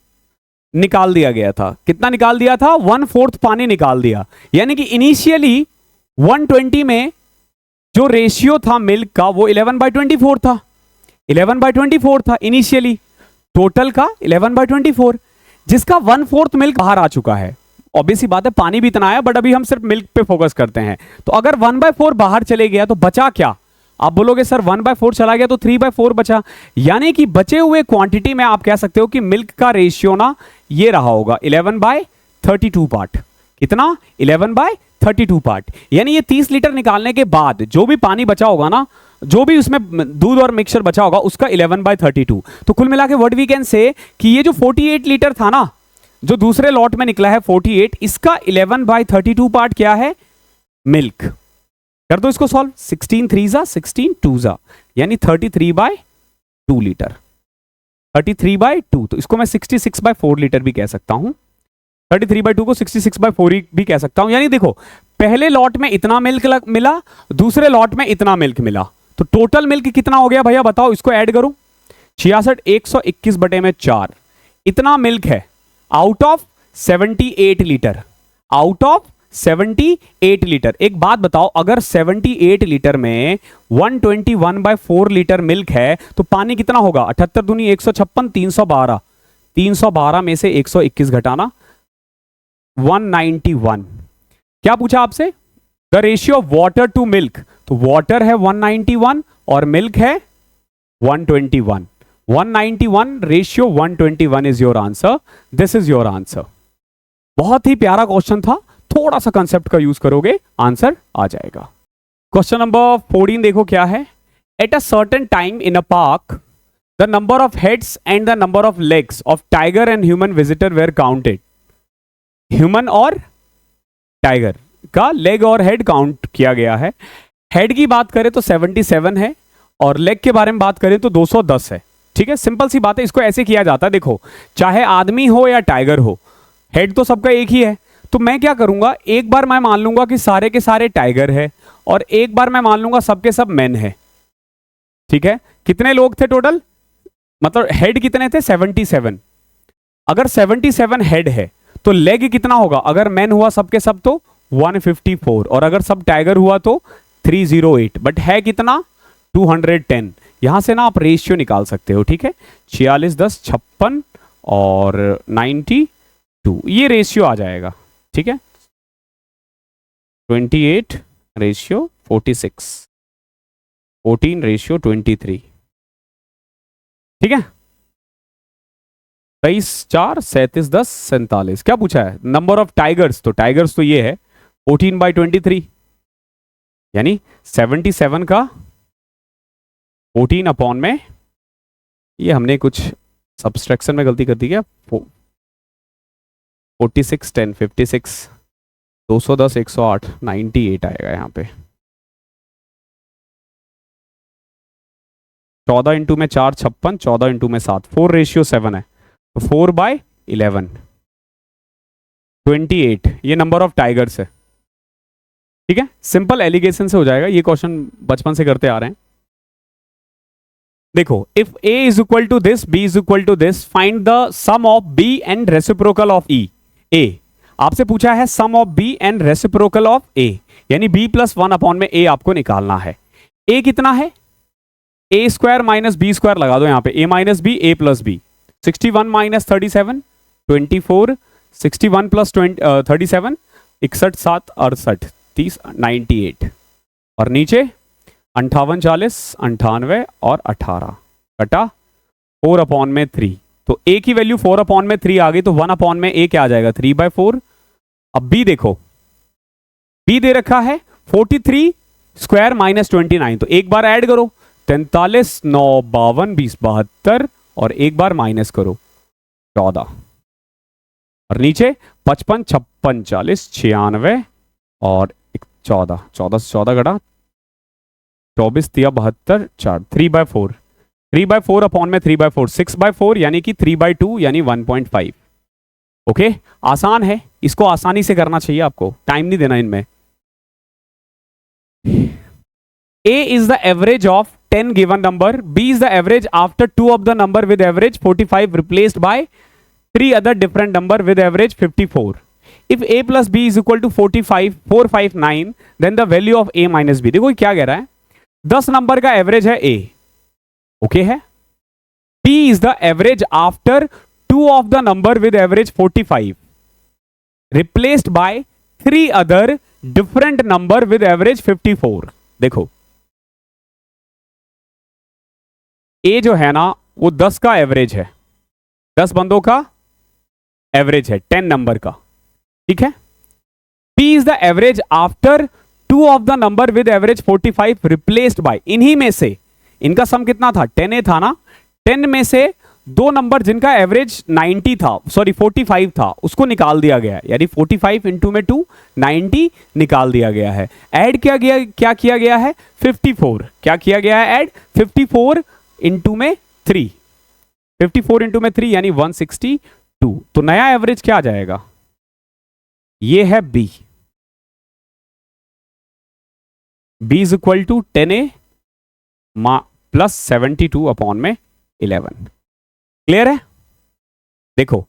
निकाल दिया गया था। कितना निकाल दिया था? 1/4 पानी निकाल दिया। यानी कि इनिशियली 120 में जो रेशियो था मिल्क का वो 11/24 था, 11/24 था इनिशियली, टोटल का 11/24, जिसका 1/4 मिल्क बाहर आ चुका है। ऑब्वियसली बात है, पानी भी इतना आया, बट अभी हम सिर्फ मिल्क पे फोकस करते हैं। तो अगर 1/4 बाहर चले गया तो बचा क्या? आप बोलोगे सर 1/4 चला गया तो 3/4 बचा, यानी कि बचे हुए क्वांटिटी में आप कह सकते हो कि मिल्क का रेशियो ना ये रहा होगा 11/32 पार्ट। कितना? 11/32 पार्ट। यानी ये 30 लीटर निकालने के बाद जो भी पानी बचा होगा ना, जो भी उसमें दूध और मिक्सचर बचा होगा, उसका 11/32। तो कुल मिला के व्हाट वी कैन से कि ये जो 48 लीटर था ना, जो दूसरे लॉट में निकला है 48, इसका 11/32 पार्ट क्या है? मिल्क। कर दो इसको सॉल्व, 16 3 16 2 यानी 33/2 लीटर, 33/2। तो इसको मैं 66/4 लीटर भी कह सकता हूं, 33/2 को 66/4 भी कह सकता हूं। यानी देखो, पहले लॉट में इतना मिल्क मिला, दूसरे लॉट में इतना मिल्क मिला, तो टोटल मिल्क कितना हो गया भैया बताओ, इसको ऐड करो, 66 121/4 इतना मिल्क है out of 78 litre, out of 78 litre. एक बात बताओ, अगर 78 लीटर में 121/4 लीटर मिल्क है तो पानी कितना होगा? 78 दूनी 156, 312, 312 में से 121 घटाना 191। क्या पूछा आपसे? The ratio of water to milk. तो वाटर है 191 और मिल्क है 121, 191 ratio 121 is your answer. This is your answer. बहुत ही प्यारा क्वेश्चन था, थोड़ा सा कंसेप्ट का यूज करोगे आंसर आ जाएगा। क्वेश्चन नंबर 14 देखो क्या है। At a certain time in a park the number of heads and the number of legs of tiger and human visitor were counted. Human और टाइगर का लेग और head count किया गया है। हेड की बात करें तो 77 है और लेग के बारे में बात करें तो 210 है। ठीक है, सिंपल सी बात है, इसको ऐसे किया जाता है। देखो, चाहे आदमी हो या टाइगर हो, हेड तो सबका एक ही है। तो मैं क्या करूंगा, एक बार मैं मान लूंगा कि सारे के सारे टाइगर है और एक बार मैं मान लूंगा सबके सब मैन है। ठीक है, कितने लोग थे टोटल, मतलब हेड कितने थे? 77। अगर 77 हेड है तो लेग कितना होगा? अगर मैन हुआ सबके सब तो 154 और अगर सब टाइगर हुआ तो 308, बट है कितना? 210। यहां से ना आप रेशियो निकाल सकते हो। ठीक है, 46 10 56 और 92, ये रेशियो आ जाएगा। ठीक है, 28 रेशियो 46, 14 रेशियो 23। ठीक है, 23 4 37 10 47। क्या पूछा है? Number of tigers. तो टाइगर्स तो ये है 14/23, यानी 77 का 14 अपॉन में, ये हमने कुछ सब्सट्रैक्शन में गलती कर दी क्या? 46 10 56 210 108 98 आएगा यहाँ पे। 14 इंटू में 4 56, 14 इंटू में 7, 4 रेशियो 7 है, 4/11 28, ये नंबर ऑफ टाइगर्स है। ठीक है, सिंपल एलिगेशन से हो जाएगा। ये क्वेश्चन बचपन से करते आ रहे हैं। देखो, if a is equal to this, b is equal to this, find the sum of b and reciprocal of e। a आपसे पूछा है sum of b and reciprocal of a, यानी b + 1 अपॉन में a आपको निकालना है। a कितना है? a² - b² लगा दो यहां पे, a - b a + b, 61 minus 37 24, 61 plus 37 61 7 68 30 98 और नीचे 58 40 98 और 18 कटा 4 अपॉन में 3। तो ए की वैल्यू 4 अपॉन में 3 आ गई, तो 1 अपॉन में ए क्या आ जाएगा 3/4। अब बी देखो, बी दे रखा है 43 स्क्वायर माइनस 29, तो एक बार ऐड करो 43 9 52 20 72 और एक बार माइनस करो 14 और नीचे 55 56 40 96 और 14 14 से 14 घटा 24 3 72 4 3/4 3/4 अपॉन में 3/4 6/4 यानी कि 3/2 यानी 1.5। ओके, आसान है, इसको आसानी से करना चाहिए, आपको टाइम नहीं देना इनमें। A is the average of 10 given number. B is the average after 2 of the number with average 45 replaced by 3 other different number with average 54. If A plus B is equal to 45 459 then the value of A minus B. देखो क्या कह रहा है, 10 number का average है A, okay है। B is the average after 2 of the number with average 45 replaced by 3 other different number with average 54. देखो A जो है ना वो 10 का एवरेज है, 10 बंदों का एवरेज है 10 नंबर का, ठीक है। P is the average after 2 of the number with average 45 replaced by, इन्हीं में से इनका सम कितना था 10A था ना, 10 में से दो नंबर जिनका एवरेज 90 था, सॉरी 45 था, उसको निकाल दिया गया है, यानी 45 इंटू में 2 90 निकाल दिया गया है। ऐड क्या किया गया है 54, क्या किया गया है ऐड 54 इंटू में 3, 54 इंटू में 3 यानी 162। तो नया एवरेज क्या आ जाएगा, ये है B, B is equal to 10A plus 72 upon में 11। क्लियर है। देखो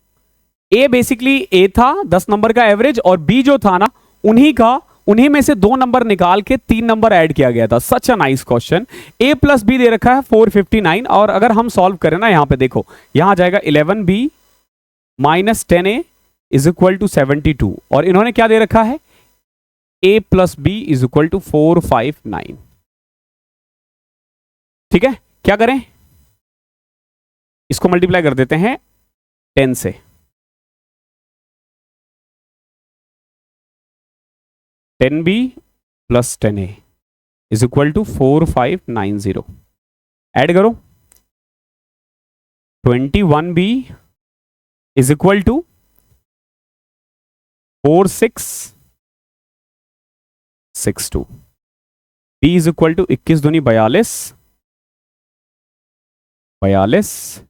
A बेसिकली A था 10 नंबर का एवरेज, और B जो था ना उन्हीं में से 2 नंबर निकाल के 3 नंबर ऐड किया गया था। Such a nice question. A plus B दे रखा है 459, और अगर हम सॉल्व करें ना, यहां पे देखो यहां आ जाएगा 11B minus 10A is equal to 72, और इन्होंने क्या दे रखा है A plus B is equal to 459। ठीक है, क्या करें, इसको मल्टीप्लाई कर देते हैं 10 से, ten B plus 10A is equal to 4590। Add करो 21B is equal to 4662। B is equal to 21 दूनी 42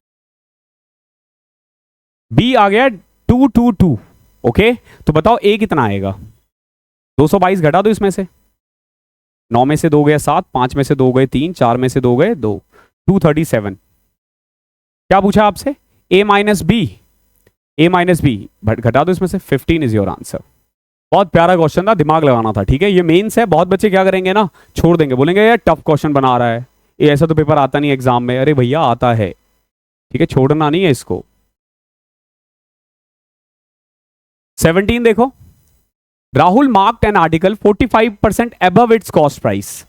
B आ गया 222। ओके, तो बताओ A कितना आएगा, 222 घटा दो इसमें से, 9 में से 2 गए 7, 5 में से 2 गए 3, 4 में से 2 गए 2, 237। क्या पूछा आपसे A माइनस बी घटा दो इसमें से, 15 इज योर आंसर। बहुत प्यारा क्वेश्चन था, दिमाग लगाना था, ठीक है। ये मेंस है, बहुत बच्चे क्या करेंगे ना, छोड़ देंगे, बोलेंगे यार टफ क्वेश्चन बना रहा है, ये ऐसा तो पेपर आता नहीं एग्जाम में। अरे भैया आता है, ठीक है, छोड़ना नहीं है इसको। 17 देखो, Rahul marked an article 45% above it's cost price.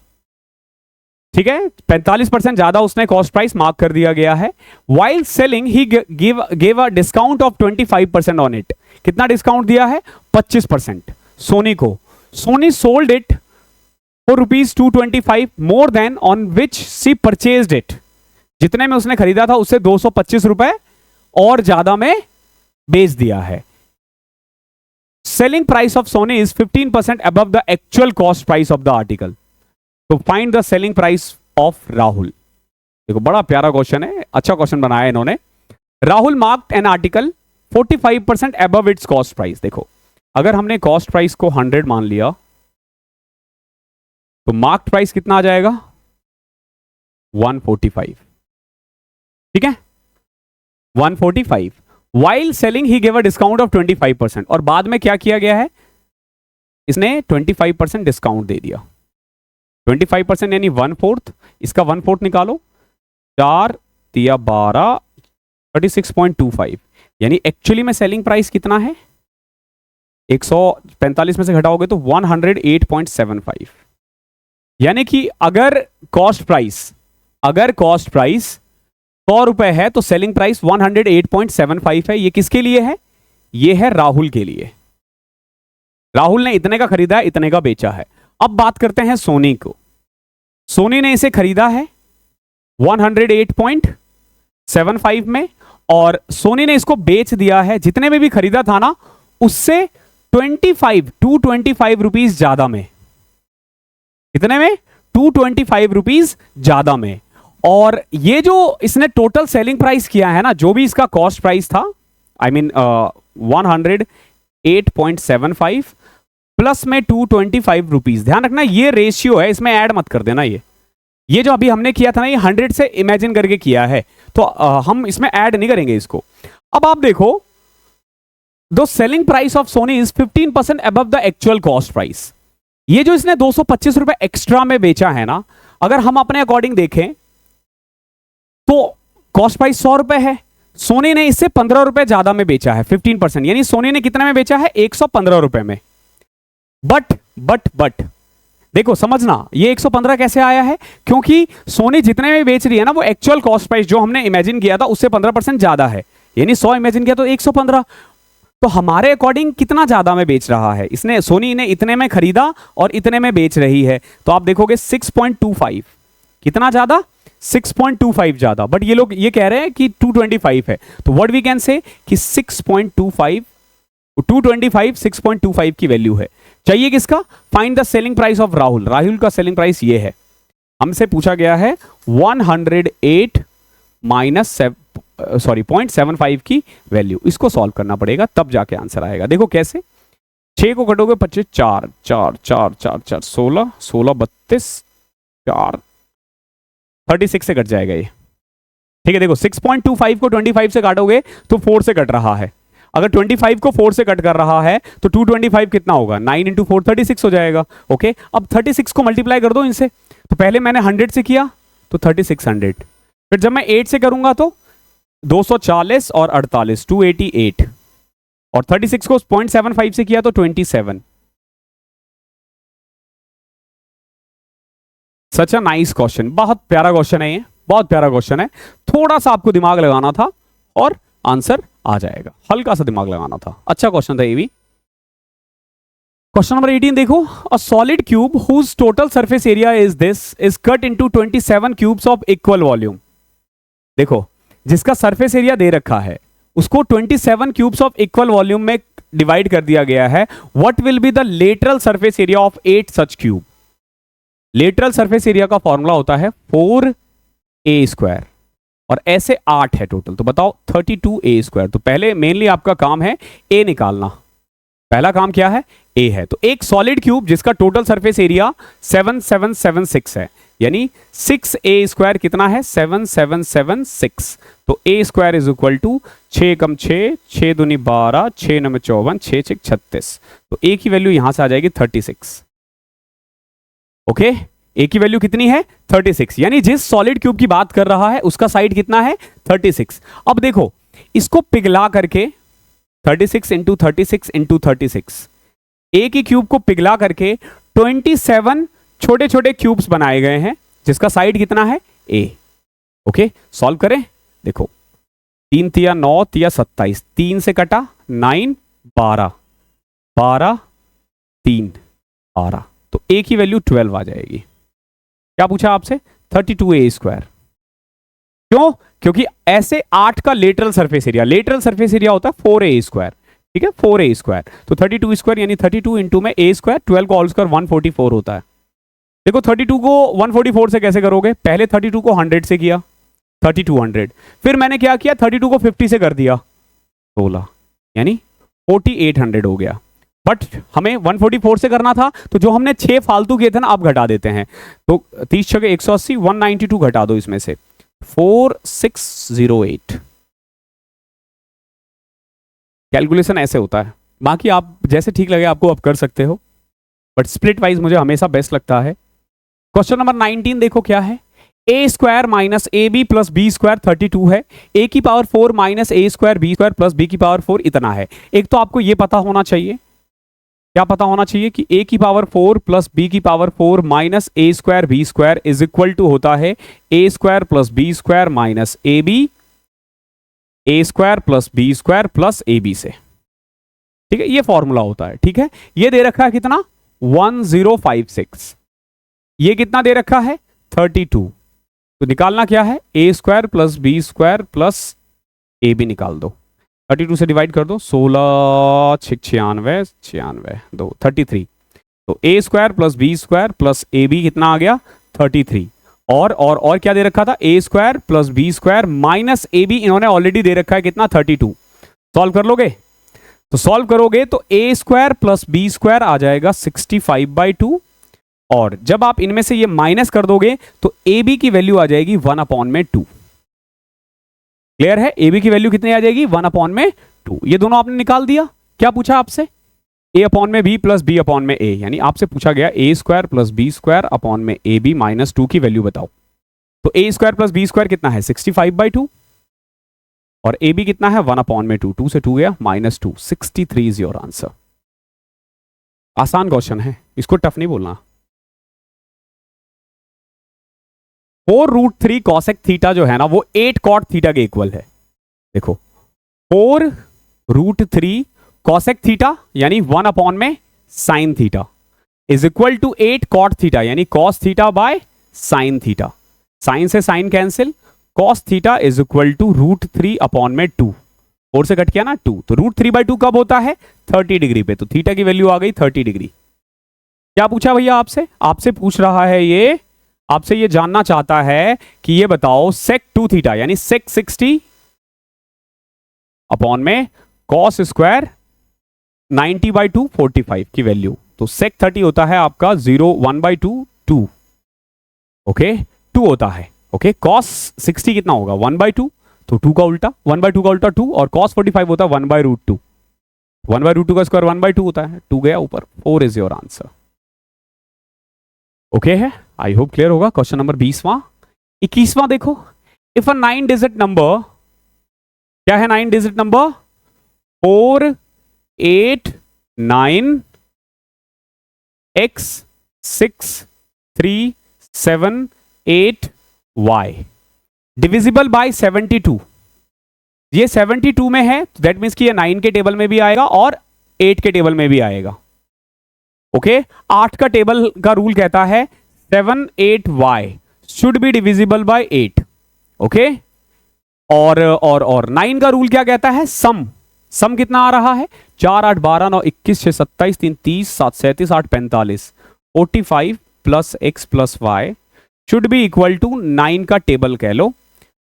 ठीक है, 45% ज्यादा उसने कॉस्ट प्राइस मार्क कर दिया गया है। While selling he give a discount of 25% on it. कितना डिस्काउंट दिया है 25% सोनी को। Soni sold it for ₹225 more than on which she purchased it. जितने में उसने खरीदा था उससे 225 रुपए और ज्यादा में बेच दिया है। Selling price of Sony is 15% above the actual cost price of the article. तो find the selling price of Rahul. देखो बड़ा प्यारा क्वेश्चन है, अच्छा क्वेश्चन बनाया इन्होंने। Rahul marked an article 45% above its cost price। देखो अगर हमने कॉस्ट प्राइस को 100 मान लिया तो मार्क्ड प्राइस कितना आ जाएगा 145। ठीक है, 145। While selling he give a discount of 25%, और बाद में क्या किया गया है, इसने 25% डिस्काउंट दे दिया। 25% यानी 1/4, इसका 1/4 निकालो, 4 तिया 12 36.25, यानी एक्चुअली में सेलिंग प्राइस कितना है? 145 में से घटाओगे तो 108.75, यानी कि अगर कॉस्ट प्राइस 100 रुपए है तो सेलिंग प्राइस 108.75 है। ये किसके लिए है? ये है राहुल के लिए। राहुल ने इतने का खरीदा, इतने का बेचा है। अब बात करते हैं सोनी को। सोनी ने इसे खरीदा है 108.75 में, और सोनी ने इसको बेच दिया है जितने में भी खरीदा था ना उससे 225 रुपीज ज्यादा में। कितने में? 225 रुपीज ज्यादा में। और ये जो इसने टोटल सेलिंग प्राइस किया है ना, जो भी इसका कॉस्ट प्राइस था, आई मीन 108.75 प्लस में 225 रुपीज। ध्यान रखना ये रेशियो है, इसमें ऐड मत कर देना। ये जो अभी हमने किया था ना, ये 100 से इमेजिन करके किया है, तो हम इसमें ऐड नहीं करेंगे इसको। अब आप देखो, the selling price of Soni is 15% above the actual cost price. ये जो इसने 225 रुपए एक्स्ट्रा में बेचा है ना, अगर हम अपने अकॉर्डिंग देखें तो कॉस्ट प्राइस 100 रुपए है, सोनी ने इससे 15 रुपए ज्यादा में बेचा है, 15%, यानी सोनी ने कितने में बेचा है? 115 रुपए में। बट देखो समझना, ये 115 कैसे आया है? क्योंकि सोनी जितने में बेच रही है ना, वो एक्चुअल कॉस्ट प्राइस जो हमने इमेजिन किया था उससे 15% ज्यादा है, यानी 100 इमेजिन किया तो 115। तो हमारे अकॉर्डिंग कितना ज्यादा में बेच रहा है? इसने, सोनी ने इतने में खरीदा और इतने में बेच रही है, तो आप देखोगे 6.25। कितना ज्यादा? 6.25 ज्यादा। बट ये लोग ये कह रहे हैं कि 225 है, तो व्हाट वी कैन से कि 6.25, 225 6.25 की वैल्यू है। चाहिए किसका? Find the selling price of Rahul. Rahul का सेलिंग प्राइस ये है, हमसे पूछा गया है 108 माइनस 0.75 की वैल्यू। इसको सॉल्व करना पड़ेगा, तब जाके आंसर आएगा। देखो कैसे, 6 को कटोगे 25, 4 4 4 4 4 16 16 32 4 36 से कट जाएगा ये। ठीक है, देखो 6.25 को 25 से काटोगे तो 4 से कट रहा है। अगर 25 को 4 से कट कर रहा है तो 225 कितना होगा? 9 इंटू 4 36 हो जाएगा। ओके, अब 36 को मल्टीप्लाई कर दो इनसे। तो पहले मैंने 100 से किया तो 3600, फिर जब मैं 8 से करूंगा तो 240 और 48 288, और 36 को 0.75 से किया तो 27। सच अ नाइस क्वेश्चन, बहुत प्यारा क्वेश्चन है ये, बहुत प्यारा क्वेश्चन है। थोड़ा सा आपको दिमाग लगाना था और आंसर आ जाएगा, हल्का सा दिमाग लगाना था। अच्छा क्वेश्चन था ये भी। क्वेश्चन नंबर 18 देखो, a solid cube whose total surface area is this is cut into 27 cubes of equal volume. देखो, जिसका सरफेस एरिया दे रखा है उसको 27 क्यूब्स ऑफ इक्वल वॉल्यूम में डिवाइड कर दिया गया है। What will be the lateral surface area of 8 such cube? Lateral surface area का फॉर्मूला होता है 4a², और ऐसे 8 है टोटल, तो बताओ 32a²। तो पहले मेनली आपका काम है a निकालना। पहला काम क्या है? a है। तो एक सॉलिड क्यूब जिसका टोटल सरफेस एरिया 7776 है, यानी 6a² कितना है? 7776। तो a² इज इक्वल टू 6 कम 6 6 दूनी 12 6 9 54 6 6 36। तो a की वैल्यू यहां से आ जाएगी 36। ओके, a की वैल्यू कितनी है? 36, यानी जिस सॉलिड क्यूब की बात कर रहा है उसका साइड कितना है? 36। अब देखो, इसको पिघला करके 36 इंटू 36 इंटू 36, ए की क्यूब को पिघला करके 27 छोटे छोटे क्यूब्स बनाए गए हैं जिसका साइड कितना है? a। ओके, सॉल्व करें। देखो 3 तिया 9 तिया 27, 3 से कटा 9 12 12 3 12, तो a की वैल्यू 12 आ जाएगी। क्या पूछा आपसे? 32a²। क्यों? क्योंकि ऐसे 8 का lateral surface area, lateral surface area होता है 4a²। ठीक है, 4a², तो 32² यानी 32 इंटू में a², 12 को ऑल स्क्वायर 144 होता है। देखो 32 को 144 से कैसे करोगे? पहले 32 को 100 से किया 3200, फिर मैंने क्या किया? 32 को 50 से कर दिया 16, यानी 4800 हो गया। बट हमें 144 से करना था, तो जो हमने 6 फालतू किए थे ना, आप घटा देते हैं। तो 30 छके 180, 192 घटा दो इसमें से, 4608। कैलकुलेशन ऐसे होता है, बाकी आप जैसे ठीक लगे आपको आप कर सकते हो, बट स्प्लिट वाइज मुझे हमेशा बेस्ट लगता है। क्वेश्चन नंबर 19 देखो क्या है। A square minus A B plus B square 32 है, ए की power 4 minus A square B square plus B की पावर 4 इतना है। एक तो आपको ये पता होना चाहिए, क्या पता होना चाहिए कि a की पावर 4 प्लस b की power 4 minus A square B square is equal to होता है A square plus B square minus A B, A square plus B square plus A B से। ठीक है, ये फॉर्मूला होता है। ठीक है, ये दे रखा है कितना 1056, ये कितना दे रखा है 32, तो निकालना क्या है A square plus B square plus A B निकाल दो। 32 से डिवाइड कर दो, 16 96 96 2 33, तो A square plus B square plus A B कितना आ गया 33, और क्या दे रखा था A square plus B square minus A B, इन्होंने ऑलरेडी दे रखा है कितना 32। सॉल्व कर लोगे, तो सॉल्व करोगे तो A square plus B square आ जाएगा 65/2, और जब आप इनमें से ये माइनस कर दोगे तो ए बी की वैल्यू आ जाएगी 1/2। क्लियर है, ए बी की वैल्यू कितनी आ जाएगी 1/2। ये दोनों आपने निकाल दिया। क्या पूछा आपसे a अपॉन में b प्लस b अपॉन में a, यानी आपसे पूछा गया A square plus B square upon में ए बी माइनस 2 की वैल्यू बताओ। तो a square plus B square कितना है 65/2, और ए बी कितना है 1/2, 2 से 2 गया -2, 63 इज योर आंसर। आसान क्वेश्चन है, इसको टफ नहीं बोलना। 4√3 कॉसेक थीटा जो है ना वो 8 कॉट थीटा के इक्वल है। देखो 4√3 कॉसेक थीटा यानी 1 में sine theta is equal to 8 cot theta यानी cos theta by sine theta. Sine से sine cancel, cos theta is equal to √3/2। 4 से कट किया ना 2, तो √3/2 कब होता है 30 डिग्री पे, तो थीटा की वैल्यू आ गई 30 डिग्री। क्या पूछा भैया आपसे, आपसे पूछ रहा है ये, आपसे ये जानना चाहता है कि ये बताओ sec 2 थीटा यानी sec 60 अपॉन में cos स्क्वायर 90/2 45 की वैल्यू, तो sec 30 होता है आपका 1/2 2, ओके 2 होता है। ओके cos 60 कितना होगा 1/2, तो 2 का उल्टा 1/2 का उल्टा 2, और cos 45 होता है 1/√2, 1/√2 का स्क्वायर 1/2 होता है, 2 गया ऊपर, 4 इज योर आंसर। ओके है, आई होप क्लियर होगा। क्वेश्चन नंबर 20वां 21वां देखो, इफ अ 9 डिजिट नंबर, क्या है 9 digit number 4 8 9 x 6 3 7 8 y divisible by 72। ये 72 में है, दैट मीन्स कि ये 9 के टेबल में भी आएगा और 8 के टेबल में भी आएगा। ओके 8 का टेबल का रूल कहता है 7 8y should be divisible by 8। Okay और 9 का रूल क्या कहता है सम कितना आ रहा है 4 8 12 9 21 6 27 3 30 7 37 8 45 45 plus x plus Y should be equal to 9 का टेबल कह लो।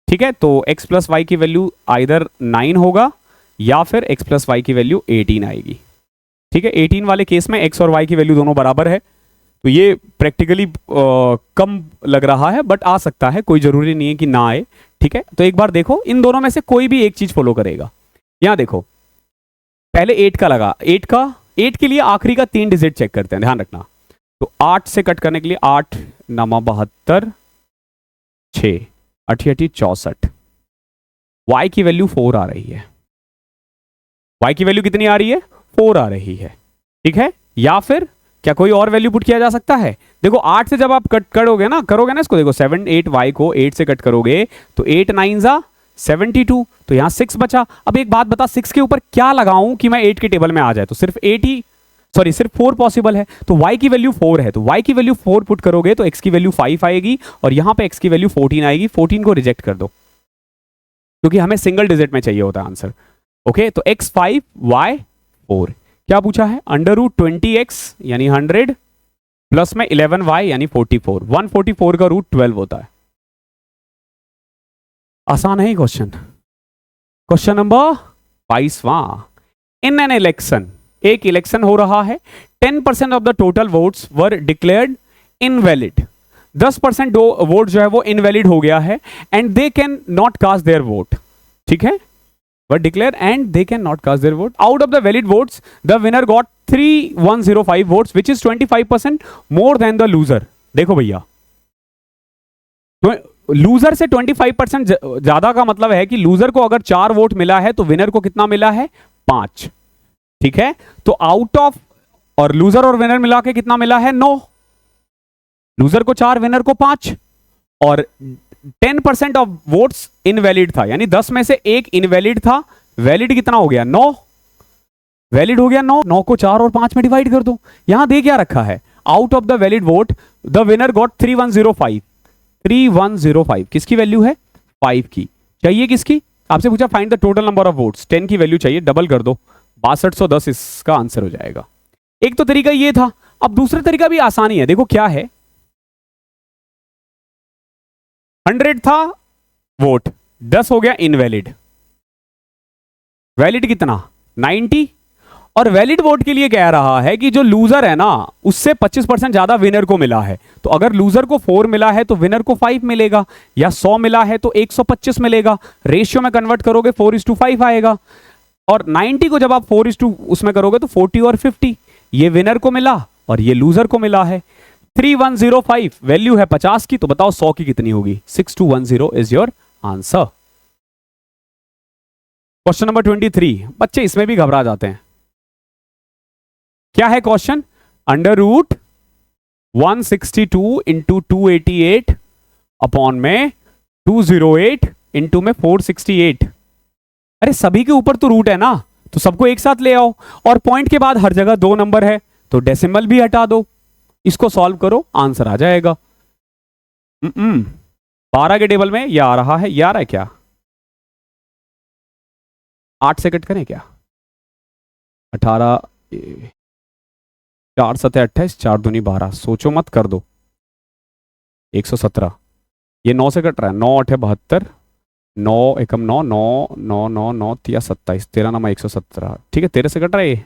ठीक है, तो x प्लस वाई की वैल्यू आइदर 9 होगा या फिर x प्लस वाई की वैल्यू 18 आएगी। ठीक है, 18 वाले केस में x और y की वैल्यू दोनों बराबर है, तो ये प्रैक्टिकली कम लग रहा है बट आ सकता है, कोई जरूरी नहीं है कि ना आए। ठीक है, तो एक बार देखो इन दोनों में से कोई भी एक चीज फॉलो करेगा। यहां देखो पहले 8 का लगा, 8 के लिए आखिरी का 3 डिजिट चेक करते हैं, ध्यान रखना। तो 8 से कट करने के लिए 8 9 72 6 8 8 64, y की वैल्यू 4 आ रही है। y की वैल्यू कितनी आ रही है 4 आ रही है। ठीक है, या फिर क्या कोई और वैल्यू पुट किया जा सकता है। देखो 8 से जब आप कट करोगे ना इसको, देखो 7 8 y को 8 से कट करोगे तो 8 9 72, तो यहां 6 बचा। अब एक बात बता 6 के ऊपर क्या लगाऊं कि मैं 8 के टेबल में आ जाए, तो सिर्फ 4 पॉसिबल है, तो y की वैल्यू 4 है, तो y की वैल्यू 4 पुट करोगे तो x की वैल्यू 5 आएगी और यहां पे x की वैल्यू 14 आएगी। 14 को रिजेक्ट कर दो क्योंकि हमें सिंगल डिजिट में चाहिए होता है आंसर। ओके, तो x 5 y 4, क्या पूछा है √20x यानी 100 प्लस में 11y यानी 44, 144 का रूट 12 होता है। आसान है क्वेश्चन। क्वेश्चन नंबर 22वां, इन एन इलेक्शन, एक इलेक्शन हो रहा है, 10% of the total votes were declared invalid, 10% vote जो है वो इनवैलिड हो गया है and they can not cast their vote. ठीक है, were declare and they can not cast their vote. Out of the valid votes the winner got 3105 votes which is 25% more than the loser. देखो भैया loser से 25% ज्यादा का मतलब है कि लूजर को अगर 4 वोट मिला है तो विनर को कितना मिला है? 5। ठीक है, तो आउट ऑफ, और लूजर और विनर मिला के कितना मिला है? 9। लूजर को 4, विनर को 5, और 10% ऑफ वोट्स इनवैलिड था, यानी 10 में से एक इनवैलिड था। वैलिड कितना हो गया? 9। वैलिड हो गया 9। 9 को 4 और 5 में डिवाइड कर दो। यहां दे क्या रखा है? Out of the valid vote the winner got 3105। 3105 किसकी वैल्यू है? 5 की। चाहिए किसकी? आपसे पूछा find the total number of votes, 10 की वैल्यू चाहिए, डबल कर दो, 6210 इसका आंसर हो जाएगा। एक तो तरीका ये था। अब दूसरा तरीका भी आसानी है, देखो क्या है। 100 था वोट, 10 हो गया इनवैलिड। वैलिड कितना? 90। और वैलिड वोट के लिए कह रहा है कि जो लूजर है ना, उससे 25% ज्यादा विनर को मिला है। तो अगर लूजर को 4 मिला है तो विनर को 5 मिलेगा, या 100 मिला है तो 125 मिलेगा। रेशियो में कन्वर्ट करोगे 4:5 आएगा। और 90 को जब आप 4 उसमें करोगे तो 40 और 50, ये विनर को मिला और ये लूजर को मिला है। 3105 वैल्यू है 50 की, तो बताओ 100 की कितनी होगी? 6210 is your answer. Question number 23। बच्चे इसमें भी घबरा जाते हैं। क्या है question? Under root 162 into 288 upon में 208 इंटू में 468। अरे सभी के ऊपर तो रूट है ना, तो सबको एक साथ ले आओ, और पॉइंट के बाद हर जगह 2 नंबर है तो डेसिमल भी हटा दो। इसको सॉल्व करो, आंसर आ जाएगा। 12 के टेबल में यह आ रहा है, ये आ रहा है क्या? 8 से कट करें क्या? 18, 4 7 28, 4 दूनी 12, सोचो मत, कर दो। 117। ये 9 से कट रहा है, 9 8 72, 9 एकम 9, 9 9 9 9 3 27, 13 9 117। ठीक है, 13 से कट रहा है ये,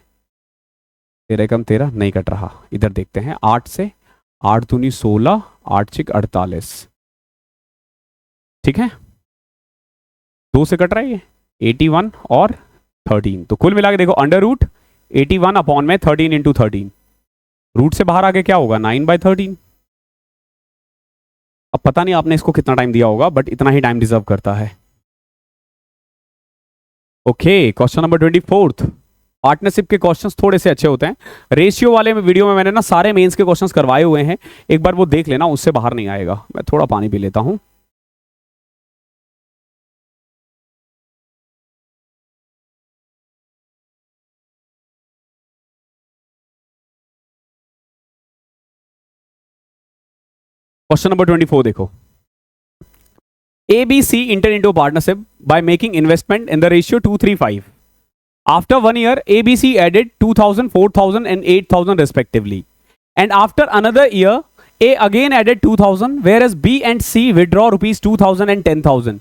13 एकम 13 नहीं कट रहा। इधर देखते हैं, 8 से, 8 दूनी 16, 8 6 48। ठीक है, 2 से कट रहा है ये, 81 और 13। तो कुल मिला के देखो, अंडर रूट 81 अपॉन में 13 इंटू 13, रूट से बाहर आके क्या होगा? 9/13। अब पता नहीं आपने इसको कितना टाइम दिया होगा, बट इतना ही टाइम डिजर्व करता है। Okay, question number 24। पार्टनरशिप के क्वेश्चंस थोड़े से अच्छे होते हैं। रेशियो वाले में वीडियो में मैंने ना सारे मेंस के क्वेश्चंस करवाए हुए हैं, एक बार वो देख लेना, उससे बाहर नहीं आएगा। मैं थोड़ा पानी पी लेता हूं। क्वेश्चन नंबर 24 देखो। ABC entered into a partnership by making investment in the ratio 2:3:5. After 1 year, ABC added 2,000, 4,000 and 8,000 respectively. And after another year, A again added 2,000, whereas B and C withdraw rupees 2,000 and 10,000.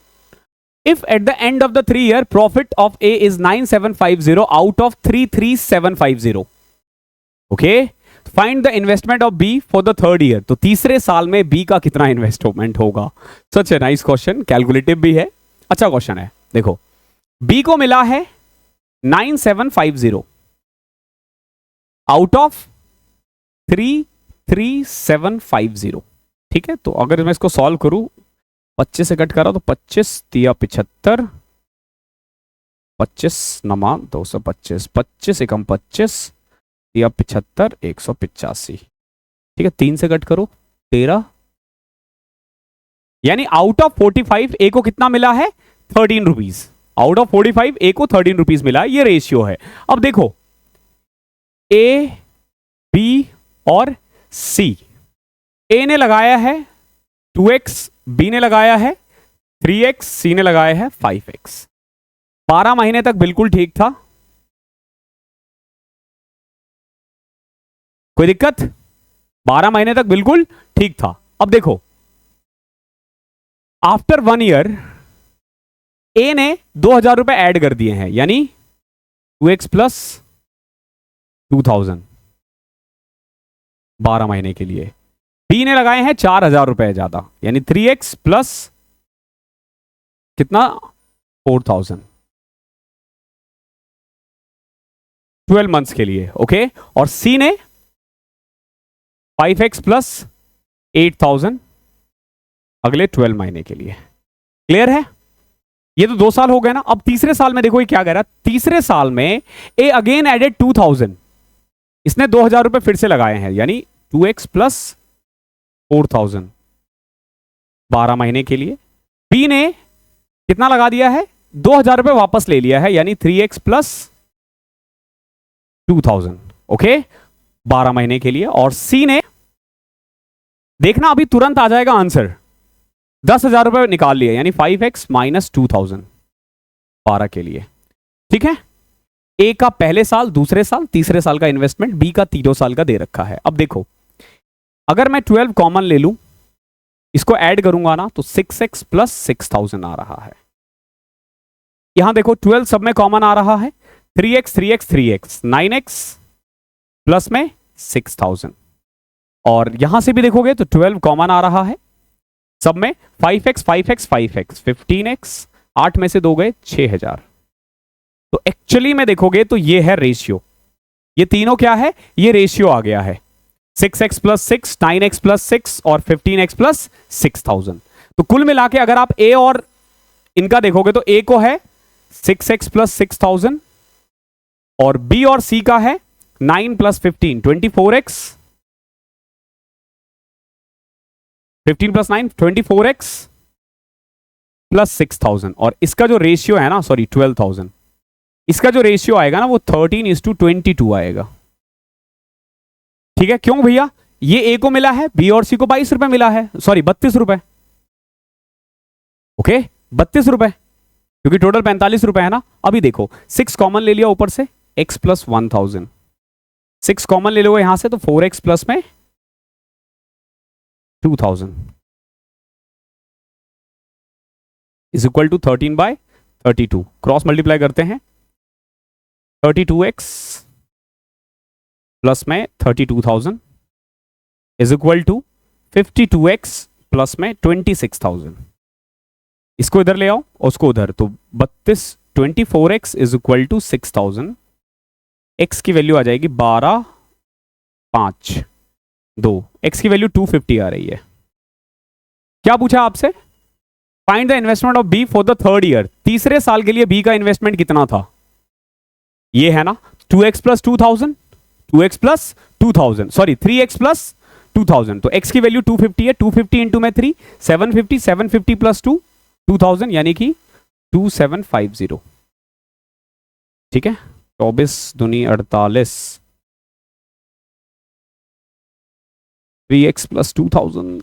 If at the end of the 3-year, profit of A is 9,750 out of 3,3,750. Okay? Find the investment of B for the 3rd year. तो तीसरे साल में बी का कितना investment होगा? Such a nice question, calculative भी है, अच्छा क्वेश्चन है। देखो, बी को मिला है 9,750 आउट ऑफ 3,3,750। ठीक है, तो अगर मैं इसको सॉल्व करूं, 25 से कट करा तो 25 तिया 75, 25 नमा 225, 25 एकम 25 या 75, 185। ठीक है, 3 से कट करो 13, यानी आउट ऑफ 45 ए को कितना मिला है? 13 रुपीज। आउट ऑफ 45 ए को 13 रुपीज मिला, ये रेशियो है। अब देखो, ए, बी और सी। ए ने लगाया है 2x, बी ने लगाया है 3x, सी ने लगाया है 5x। 12 महीने तक बिल्कुल ठीक था, कोई दिक्कत? 12 महीने तक बिल्कुल ठीक था। अब देखो, आफ्टर 1 ईयर ए ने 2,000 रुपए ऐड कर दिए हैं, यानी 2x प्लस 2,000 12 महीने के लिए। बी ने लगाए हैं 4,000 रुपए ज्यादा, यानी 3x प्लस कितना? 4,000 12 मंथ्स के लिए। ओके, और सी ने 5x प्लस 8,000 अगले 12 महीने के लिए। क्लियर है? ये तो 2 साल हो गए ना। अब तीसरे साल में देखो ये क्या कह रहा है, तीसरे साल में ए अगेन एडेड 2000, इसने 2000 रुपए फिर से लगाए हैं, यानी 2x प्लस 4000 12 महीने के लिए। बी ने कितना लगा दिया है, 2000 रुपए वापस ले लिया है, यानी 3x प्लस 2000, ओके, 12 महीने के लिए। और सी ने, देखना अभी तुरंत आ जाएगा आंसर, 10,000 रुपए निकाल लिए, यानी 5x माइनस 2000 12 के लिए। ठीक है, ए का पहले साल, दूसरे साल, तीसरे साल का इन्वेस्टमेंट, बी का तीनों साल का दे रखा है। अब देखो, अगर मैं 12 कॉमन ले लूं, इसको ऐड करूंगा ना, तो 6x प्लस 6000 आ रहा है। यहां देखो 12 सब में कॉमन आ रहा है, 3x 3x 3x 9x plus में 6000। और यहां से भी देखोगे तो 12 कॉमन आ रहा है सब में, 5x 5x 5x 15x, 8 में से 2 गए 6000। तो एक्चुअली में देखोगे तो ये है रेशियो, ये तीनों क्या है, ये रेशियो आ गया है, 6x प्लस 6, 9x प्लस 6 और 15x प्लस 6000। तो कुल मिला के अगर आप ए और इनका देखोगे तो ए को है 6x प्लस 6000 और बी और सी का है 9 plus 15 24x, 15 plus 9 24x plus 6000। और इसका जो रेशियो है ना, सॉरी 12000, इसका जो रेशियो आएगा ना वो 13:22 आएगा। ठीक है, क्यों भैया, ये ए को मिला है, बी और सी को 22 रुपए मिला है, सॉरी 32 रुपए, ओके 32 रुपए, क्योंकि टोटल 45 रुपए है ना। अभी देखो 6 कॉमन ले लिया ऊपर से, x प्लस 1000, 6 कॉमन ले लो यहां से, तो 4x प्लस में 2000 is equal to 13/32। Cross multiply करते हैं, 32x प्लस में 32000 is equal to 52x plus में 26000। इसको इधर ले आओ और उसको उधर, तो 24x is equal to 6000, x की वैल्यू आ जाएगी 12.5 x की वैल्यू 250 आ रही है। क्या पूछा आपसे, find the investment of B for the third year. तीसरे साल के लिए बी का इन्वेस्टमेंट कितना था, ये है ना 2x plus 2000, 2x plus 2000, sorry 3x plus 2000। तो x की वैल्यू 250 है, 250 इंटू में 3 750, 750 प्लस 2 2000, यानी कि 2750। ठीक है, 24 दूनी 48, 3x प्लस 2000।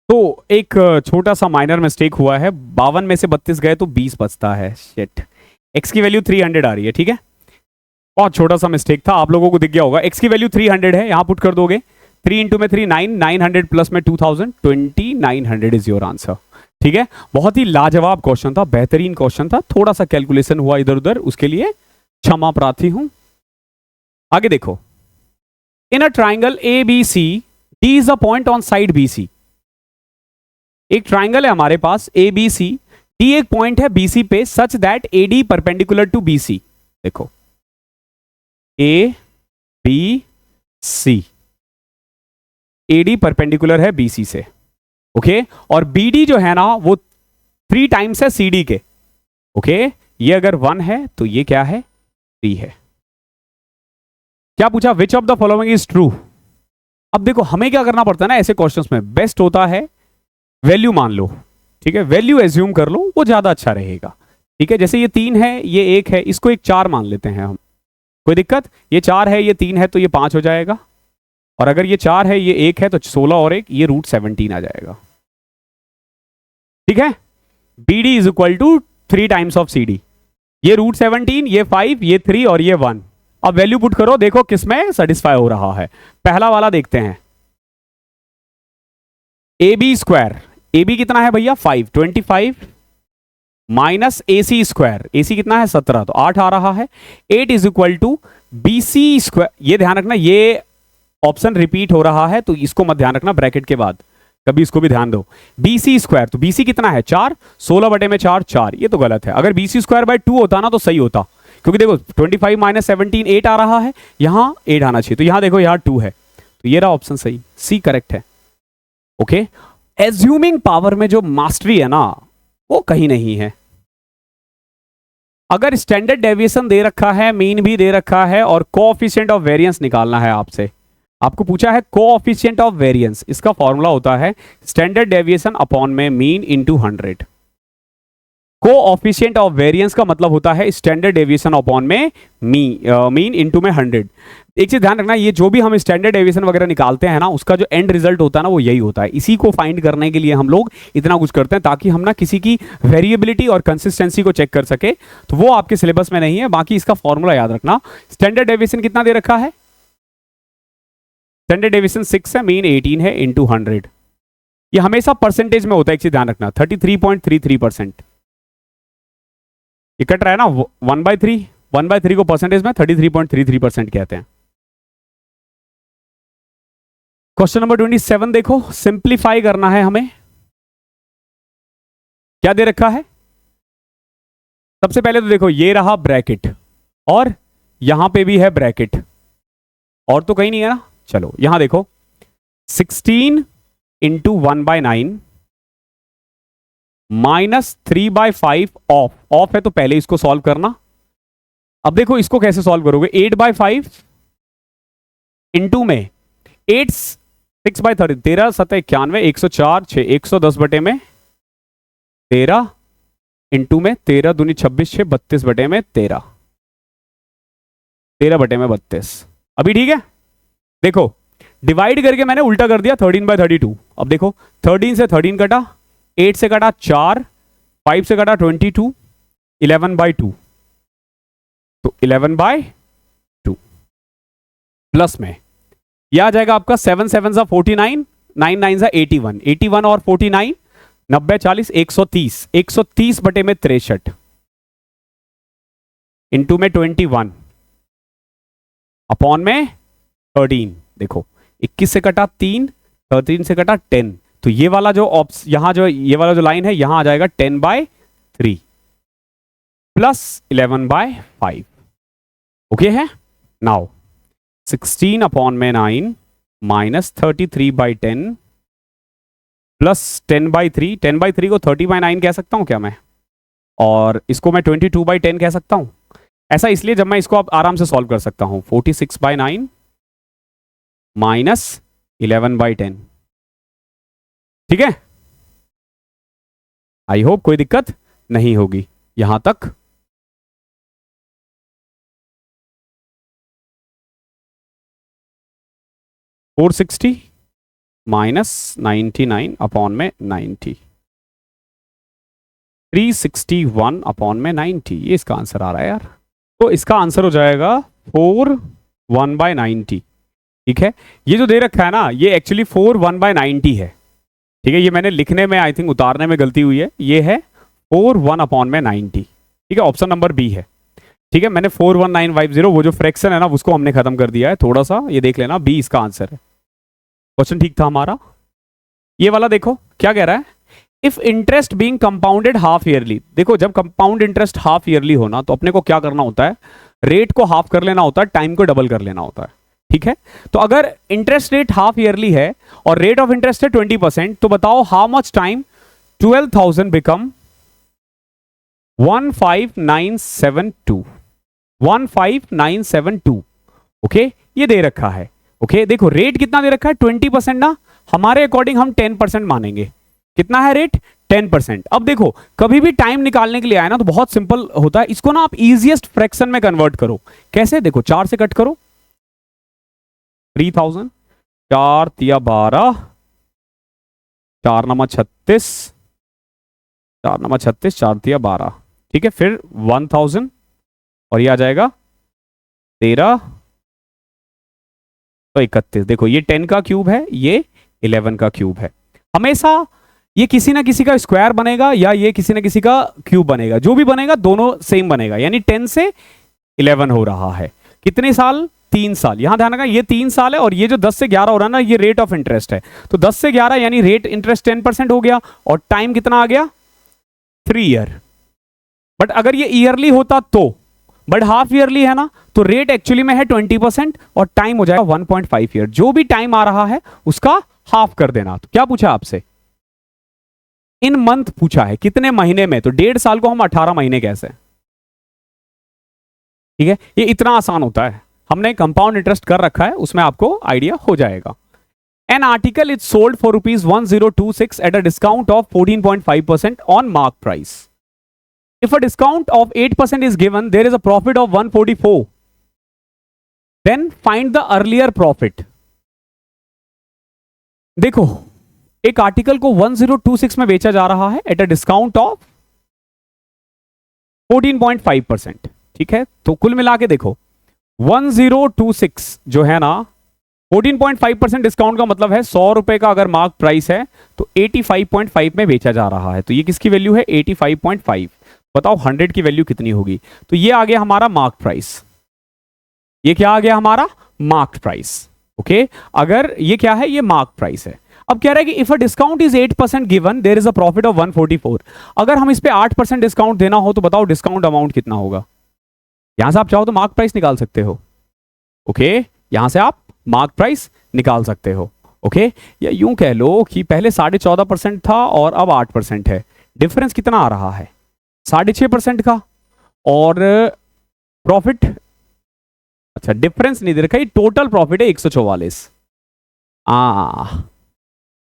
तो एक छोटा सा माइनर मिस्टेक हुआ है, 52 में से 32 गए तो 20 बचता है, शिट। x की वैल्यू 300 आ रही है, ठीक है, बहुत छोटा सा मिस्टेक था, आप लोगों को दिख गया होगा। x की वैल्यू 300 है, यहां पुट कर दोगे, 3 इंटू में 3 9, 900 प्लस में 2000, 2900 इज योर आंसर। ठीक है, बहुत ही लाजवाब क्वेश्चन था, बेहतरीन क्वेश्चन था, थोड़ा सा कैलकुलेशन हुआ इधर उधर, उसके लिए क्षमा प्रार्थी हूं। आगे देखो, in a triangle A B C, D is a point on side B C. एक ट्राइंगल है हमारे पास ए बी सी, डी एक पॉइंट है बीसी पे, such that A D perpendicular to BC. देखो A B C, A D perpendicular है BC से, ओके, और बी डी जो है ना वो 3 टाइम्स है सी डी के, ओके, ये अगर 1 है तो ये क्या है, 3 है। क्या पूछा, which of the following is true. अब देखो हमें क्या करना पड़ता है ना ऐसे क्वेश्चंस में, बेस्ट होता है वैल्यू मान लो, ठीक है, वैल्यू एज्यूम कर लो, वो ज्यादा अच्छा रहेगा। ठीक है, जैसे ये 3 है, ये 1 है, इसको एक 4 मान लेते हैं हम, कोई दिक्कत, ये 4 है, ये 3 है, तो ये 5 हो जाएगा, और अगर ये 4 है, ये 1 है, तो 16 और 1, ये रूट 17 आ जाएगा। ठीक है, B D is equal to 3 times of C D, ये रूट 17, ये 5, ये 3 और ये 1। अब वैल्यू पुट करो, देखो किसमें सेटिस्फाई हो रहा है। पहला वाला देखते हैं, A B square, A B कितना है भैया 5, 25 माइनस ए सी स्क्वायर, ए सी कितना है 17, तो 8 आ रहा है। 8 is equal to B C square, ये ध्यान रखना ये ऑप्शन रिपीट हो रहा है, तो इसको मत ध्यान रखना ब्रैकेट के बाद, कभी इसको भी ध्यान दो। बी सी स्क्वायर, तो बी सी कितना है 4, 16 बटे में 4, 4, ये तो गलत है। अगर बी सी स्क्वायर बाय 2 होता ना तो सही होता, क्योंकि देखो 25 माइनस 17 8 आ रहा है, यहां 8 आना चाहिए, तो यहां देखो यहां 2 है, तो ये रहा ऑप्शन सही, सी करेक्ट है। ओके, एज्यूमिंग पावर में जो मास्टरी है ना वो कहीं नहीं है। अगर स्टैंडर्ड डेविएशन दे रखा है, मीन भी दे रखा है और कोएफिशिएंट ऑफ वेरिएंस निकालना है आपसे, आपको पूछा है कोएफिशिएंट ऑफ वेरिएंस, इसका फॉर्मूला होता है स्टैंडर्ड डेविएशन अपॉन में mean into 100। Coefficient of variance का मतलब होता है स्टैंडर्ड डेविएशन अपॉन में मीन इनटू में 100। एक चीज ध्यान रखना, ये जो भी हम स्टैंडर्ड डेविएशन वगैरह निकालते हैं ना, उसका जो एंड रिजल्ट होता है ना वो यही होता है। इसी को फाइंड करने के लिए हम लोग इतना कुछ करते हैं ताकि हम ना किसी की वेरिएबिलिटी और कंसिस्टेंसी को चेक कर सके। तो वो आपके सिलेबस में नहीं है, बाकी इसका फॉर्मूला याद रखना। स्टैंडर्ड डेविएशन कितना दे रखा है? स्टैंडर्ड डेविएशन 6 है, मीन 18 है, इनटू 100। ये हमेशा परसेंटेज में होता है, एक चीज ध्यान रखना, 33.33%। ये कट रहा है ना 1/3, 1/3 को परसेंटेज में 33.33% कहते हैं। क्वेश्चन नंबर 27 देखो, सिंप्लीफाई करना है हमें। क्या दे रखा है? सबसे पहले तो देखो ये रहा ब्रैकेट और यहां पे भी है ब्रैकेट, और तो कहीं नहीं है ना। चलो यहां देखो 16 इंटू 1/9 माइनस 3/5 ऑफ है, तो पहले इसको सॉल्व करना। अब देखो इसको कैसे सॉल्व करोगे, 8/5 इंटू में 8 6/30, 13 7 91, 104 6 110 बटे में 13 इंटू में 13 दूनी 26 6 32 बटे में 13, 13 बटे में 32। अभी ठीक है? देखो डिवाइड करके मैंने उल्टा कर दिया 13/32। अब देखो 13 से 13 कटा, 8 से कटा 4, 5 से कटा 22, 11/2, तो 11/2 प्लस में यह आ जाएगा आपका 7 7 सा 49, 9 9 सा 81, 81 और 49 90 40 130, 130 बटे में 63 इंटू में 21 अपॉन में 13। देखो 21 से कटा 3, 13 से कटा 10, तो ये वाला जो यहां जो ये वाला जो लाइन है यहां आ जाएगा 10/3 प्लस 11/5। ओके है? नाउ 16 अपॉन में 9 माइनस 33/10 प्लस 10/3, 10/3 को 30/9 कह सकता हूं क्या मैं, और इसको मैं 22/10 कह सकता हूं। ऐसा इसलिए जब मैं इसको अब आराम से सॉल्व कर सकता हूं, 46/9 माइनस 11/10। ठीक है? आई होप कोई दिक्कत नहीं होगी यहां तक। $460 माइनस 99 अपॉन में 90, 361 अपॉन में 90, ये इसका आंसर आ रहा है यार। तो इसका आंसर हो जाएगा 4/1/90। ठीक है? ये जो दे रखा है ना ये एक्चुअली 4/1/90 है। ठीक है? ये मैंने लिखने में आई थिंक उतारने में गलती हुई है, ये है 4/1 अपॉन में 90। ठीक है? ऑप्शन नंबर बी है। ठीक है? मैंने 41950 वो जो फ्रैक्शन है ना उसको हमने खत्म कर दिया है, थोड़ा सा ये देख लेना, बी इसका आंसर है। क्वेश्चन ठीक था हमारा। ये वाला देखो क्या कह रहा है, if interest being compounded half yearly. देखो जब कंपाउंड इंटरेस्ट हाफ ईयरली होना तो अपने को क्या करना होता है, रेट को हाफ कर लेना होता है, टाइम को डबल कर लेना होता है। ठीक है? तो अगर इंटरेस्ट रेट हाफ ईयरली है और रेट ऑफ इंटरेस्ट है 20%, तो बताओ how much time 12,000 become 15972, 15972। Okay? ये दे रखा है। ओके? देखो रेट कितना दे रखा है 20% ना, हमारे अकॉर्डिंग हम 10% मानेंगे। कितना है रेट? 10%। अब देखो कभी भी टाइम निकालने के लिए आए ना तो बहुत सिंपल होता है, इसको ना आप इजीएस्ट फ्रैक्शन में कन्वर्ट करो। कैसे? देखो 4 से कट करो, 3000, 4 तिया 12, 4 नमा 36, 4 नमा 36, 4 तिया 12। ठीक है? फिर 1000 और ये आ जाएगा 13 तो 31। देखो ये 10 का क्यूब है, ये 11 का क्यूब है। हमेशा ये किसी ना किसी का स्क्वायर बनेगा या ये किसी ना किसी का क्यूब बनेगा, जो भी बनेगा दोनों सेम बनेगा, यानी 10 से 11 हो रहा है। कितने साल? 3 साल। यहां ध्यान रखना ये 3 साल है और ये जो 10 से 11 हो रहा है ना ये रेट ऑफ इंटरेस्ट है। तो 10 से 11 यानी रेट इंटरेस्ट 10% हो गया और टाइम कितना आ गया? 3 ईयर। बट अगर ये ईयरली होता तो, बट हाफ ईयरली है ना तो रेट एक्चुअली में है 20% और टाइम हो जाएगा 1.5 ईयर। जो भी टाइम आ रहा है उसका हाफ कर देना। तो क्या पूछा आपसे? इन मंथ पूछा है, कितने महीने में, तो 1.5 साल को हम 18 महीने कैसे, ठीक है, ये इतना आसान होता है, हमने कंपाउंड इंटरेस्ट कर रखा है, उसमें आपको आइडिया हो जाएगा। An article is sold for ₹1026 at a discount of 14.5% on mark price. If a discount of 8% is given, there is a profit of 144, then find the earlier profit. देखो, एक article को 1026 में बेचा जा रहा है एट अ डिस्काउंट ऑफ 14.5%, ठीक है, तो कुल मिला के देखो 1026 जो है ना, 14.5% डिस्काउंट का मतलब है 100 रुपए का अगर मार्क प्राइस है तो 85.5 में बेचा जा रहा है, तो ये किसकी वैल्यू है 85.5। बताओ 100 की वैल्यू कितनी होगी, तो ये आ गया हमारा मार्क प्राइस, ये क्या आ गया हमारा मार्क प्राइस, ओके, अगर ये क्या है, ये मार्क प्राइस है। अब कह रहा है कि if a discount is 8% given, there is a profit of 144। अगर हम इस पे 8% डिस्काउंट देना हो तो बताओ डिस्काउंट अमाउंट कितना होगा। यहां से आप चाहो तो मार्क प्राइस निकाल सकते हो, ओके, यहां से आप मार्क प्राइस निकाल सकते हो, ओके, या यूं कह लो कि पहले 14.5% था और अब 8% है, डिफरेंस कितना आ रहा है 6.5% का, और प्रॉफिट, अच्छा डिफरेंस नहीं दे रखा, ये टोटल प्रॉफिट है 144।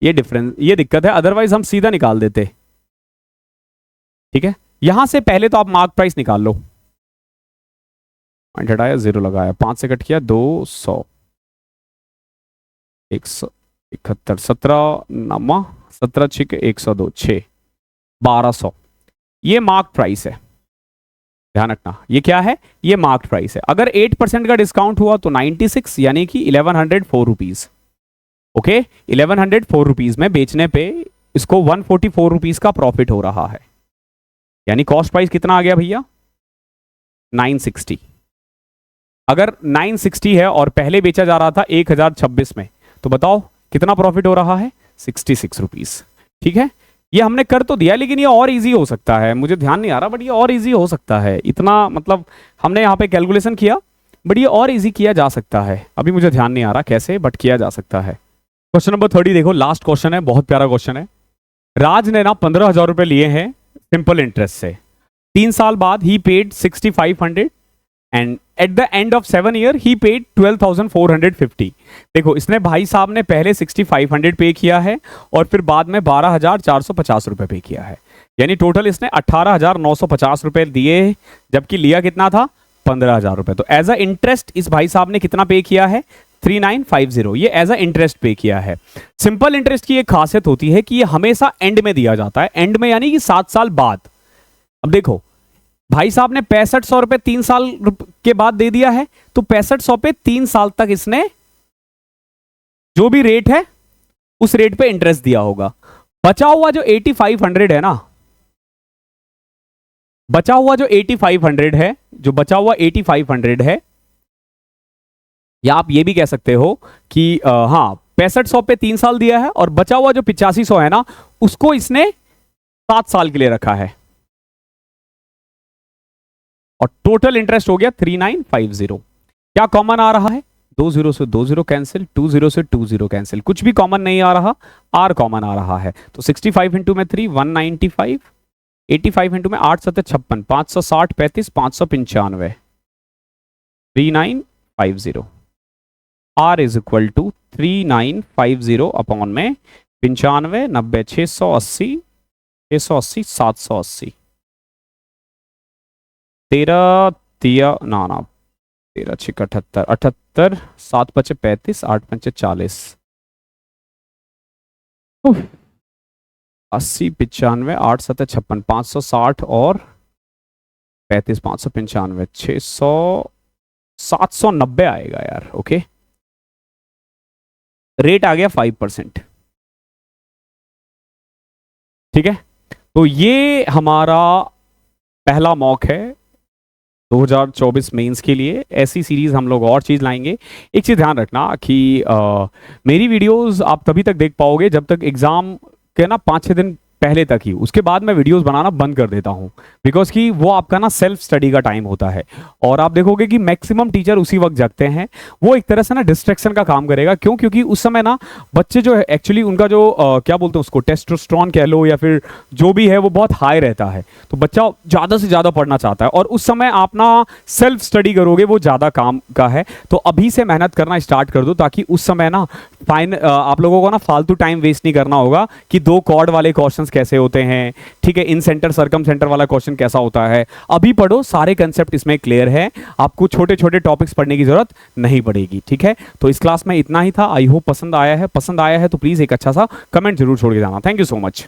ये डिफरेंस, ये दिक्कत है, अदरवाइज हम सीधा निकाल देते, ठीक है। यहां से पहले तो आप मार्क प्राइस निकाल लो, पॉइंट हटाया, 0 लगाया, 5 से कट किया, 200, 171, 17 नमा 17 6 102, 6 1200, ये मार्क प्राइस है, ध्यान रखना, ये क्या है, ये मार्क प्राइस है। अगर 8% का डिस्काउंट हुआ तो 96 यानी कि 1104 रुपीज, ओके, 1104 रुपीज में बेचने पे इसको 144 रुपीज का प्रॉफिट हो रहा है, यानी कॉस्ट प्राइस कितना आ गया भैया 960। अगर 960 है और पहले बेचा जा रहा था 1026 में, तो बताओ कितना प्रॉफिट हो रहा है 66 रुपीज, ठीक है। ये हमने कर तो दिया, लेकिन ये और इजी हो सकता है, मुझे ध्यान नहीं आ रहा, बट ये और इजी हो सकता है, इतना मतलब हमने यहाँ पे कैलकुलेशन किया, बट ये और इजी किया जा सकता है, अभी मुझे ध्यान नहीं आ रहा कैसे, बट किया जा सकता है। क्वेश्चन नंबर 30 देखो, लास्ट क्वेश्चन है, बहुत प्यारा क्वेश्चन है। राज ने ना 15,000 रुपए लिए हैं सिंपल इंटरेस्ट से, 3 साल बाद he paid 6500 and at the end of 7 year he paid 12,450। देखो, इसने भाई साहब ने पहले 6500 पे किया है और फिर बाद में 12,450 रुपए पे किया है, यानी टोटल इसने 18,950 रुपए दिए, जबकि लिया कितना था 15,000 रुपए। तो एज अ इंटरेस्ट इस भाई साहब ने कितना पे किया है 3950, ये एज अ इंटरेस्ट पे किया है। सिंपल इंटरेस्ट की एक खासियत होती है कि ये हमेशा एंड में दिया जाता है, एंड में यानी कि 7 साल बाद। अब देखो, भाई साहब ने 6500 रुपए 3 साल के बाद दे दिया है, तो 6500 पे 3 साल तक इसने जो भी रेट है उस रेट पे इंटरेस्ट दिया होगा। बचा हुआ जो 8500 है ना, बचा हुआ जो 8500 है, जो बचा हुआ 8500 है, या आप ये भी कह सकते हो कि हाँ 6500 पे 3 साल दिया है और बचा हुआ जो 8500 है ना, उसको इसने 7 साल के लिए रखा है, और टोटल इंटरेस्ट हो गया 3950। क्या कॉमन आ रहा है 20 से 20 कैंसिल, 20 से 20 कैंसिल, कुछ भी कॉमन नहीं आ रहा, आर कॉमन आ रहा है। तो 65 इंटू में 3 195, 85 इंटू में 8 7 56, 560 35 595, 3950। R is equal to 3950 upon में 95 90 680 680 780, 13 13 ना 13 6 78 78 7 5 35 8 5 40, 80 95 8 7 56 560 और 35 595 600 790 आएगा यार, ओके। रेट आ गया 5%, ठीक है। तो ये हमारा पहला मॉक है 2024 मेंस के लिए। ऐसी सीरीज हम लोग और चीज लाएंगे। एक चीज ध्यान रखना कि मेरी वीडियोस आप तभी तक देख पाओगे जब तक एग्जाम के ना 5-6 दिन पहले तक ही, उसके बाद मैं वीडियोस बनाना बंद कर देता हूँ, बिकॉज कि वो आपका ना सेल्फ स्टडी का टाइम होता है। और आप देखोगे कि मैक्सिमम टीचर उसी वक्त जगते हैं। वो एक तरह से ना डिस्ट्रैक्शन का काम करेगा। क्यों? क्योंकि उस समय ना बच्चे जो है एक्चुअली उनका जो क्या बोलते हैं उसको, टेस्टोस्टेरोन कह लो या फिर जो भी है, वो बहुत हाई रहता है। तो बच्चा ज़्यादा से ज़्यादा पढ़ना चाहता है और उस समय आप ना सेल्फ स्टडी करोगे, वो ज़्यादा काम का है। तो अभी से मेहनत करना स्टार्ट कर दो, ताकि उस समय ना आप लोगों को ना फालतू टाइम वेस्ट नहीं करना होगा कि दो कॉर्ड वाले क्वेश्चंस कैसे होते हैं, ठीक है, इन सेंटर सर्कम सेंटर वाला क्वेश्चन कैसा होता है। अभी पढ़ो, सारे कंसेप्ट इसमें क्लियर है, आपको छोटे छोटे टॉपिक्स पढ़ने की जरूरत नहीं पड़ेगी। ठीक है, तो इस क्लास में इतना ही था। आई होप पसंद आया है। पसंद आया है तो प्लीज़ एक अच्छा सा कमेंट जरूर छोड़ के जाना। Thank you so much.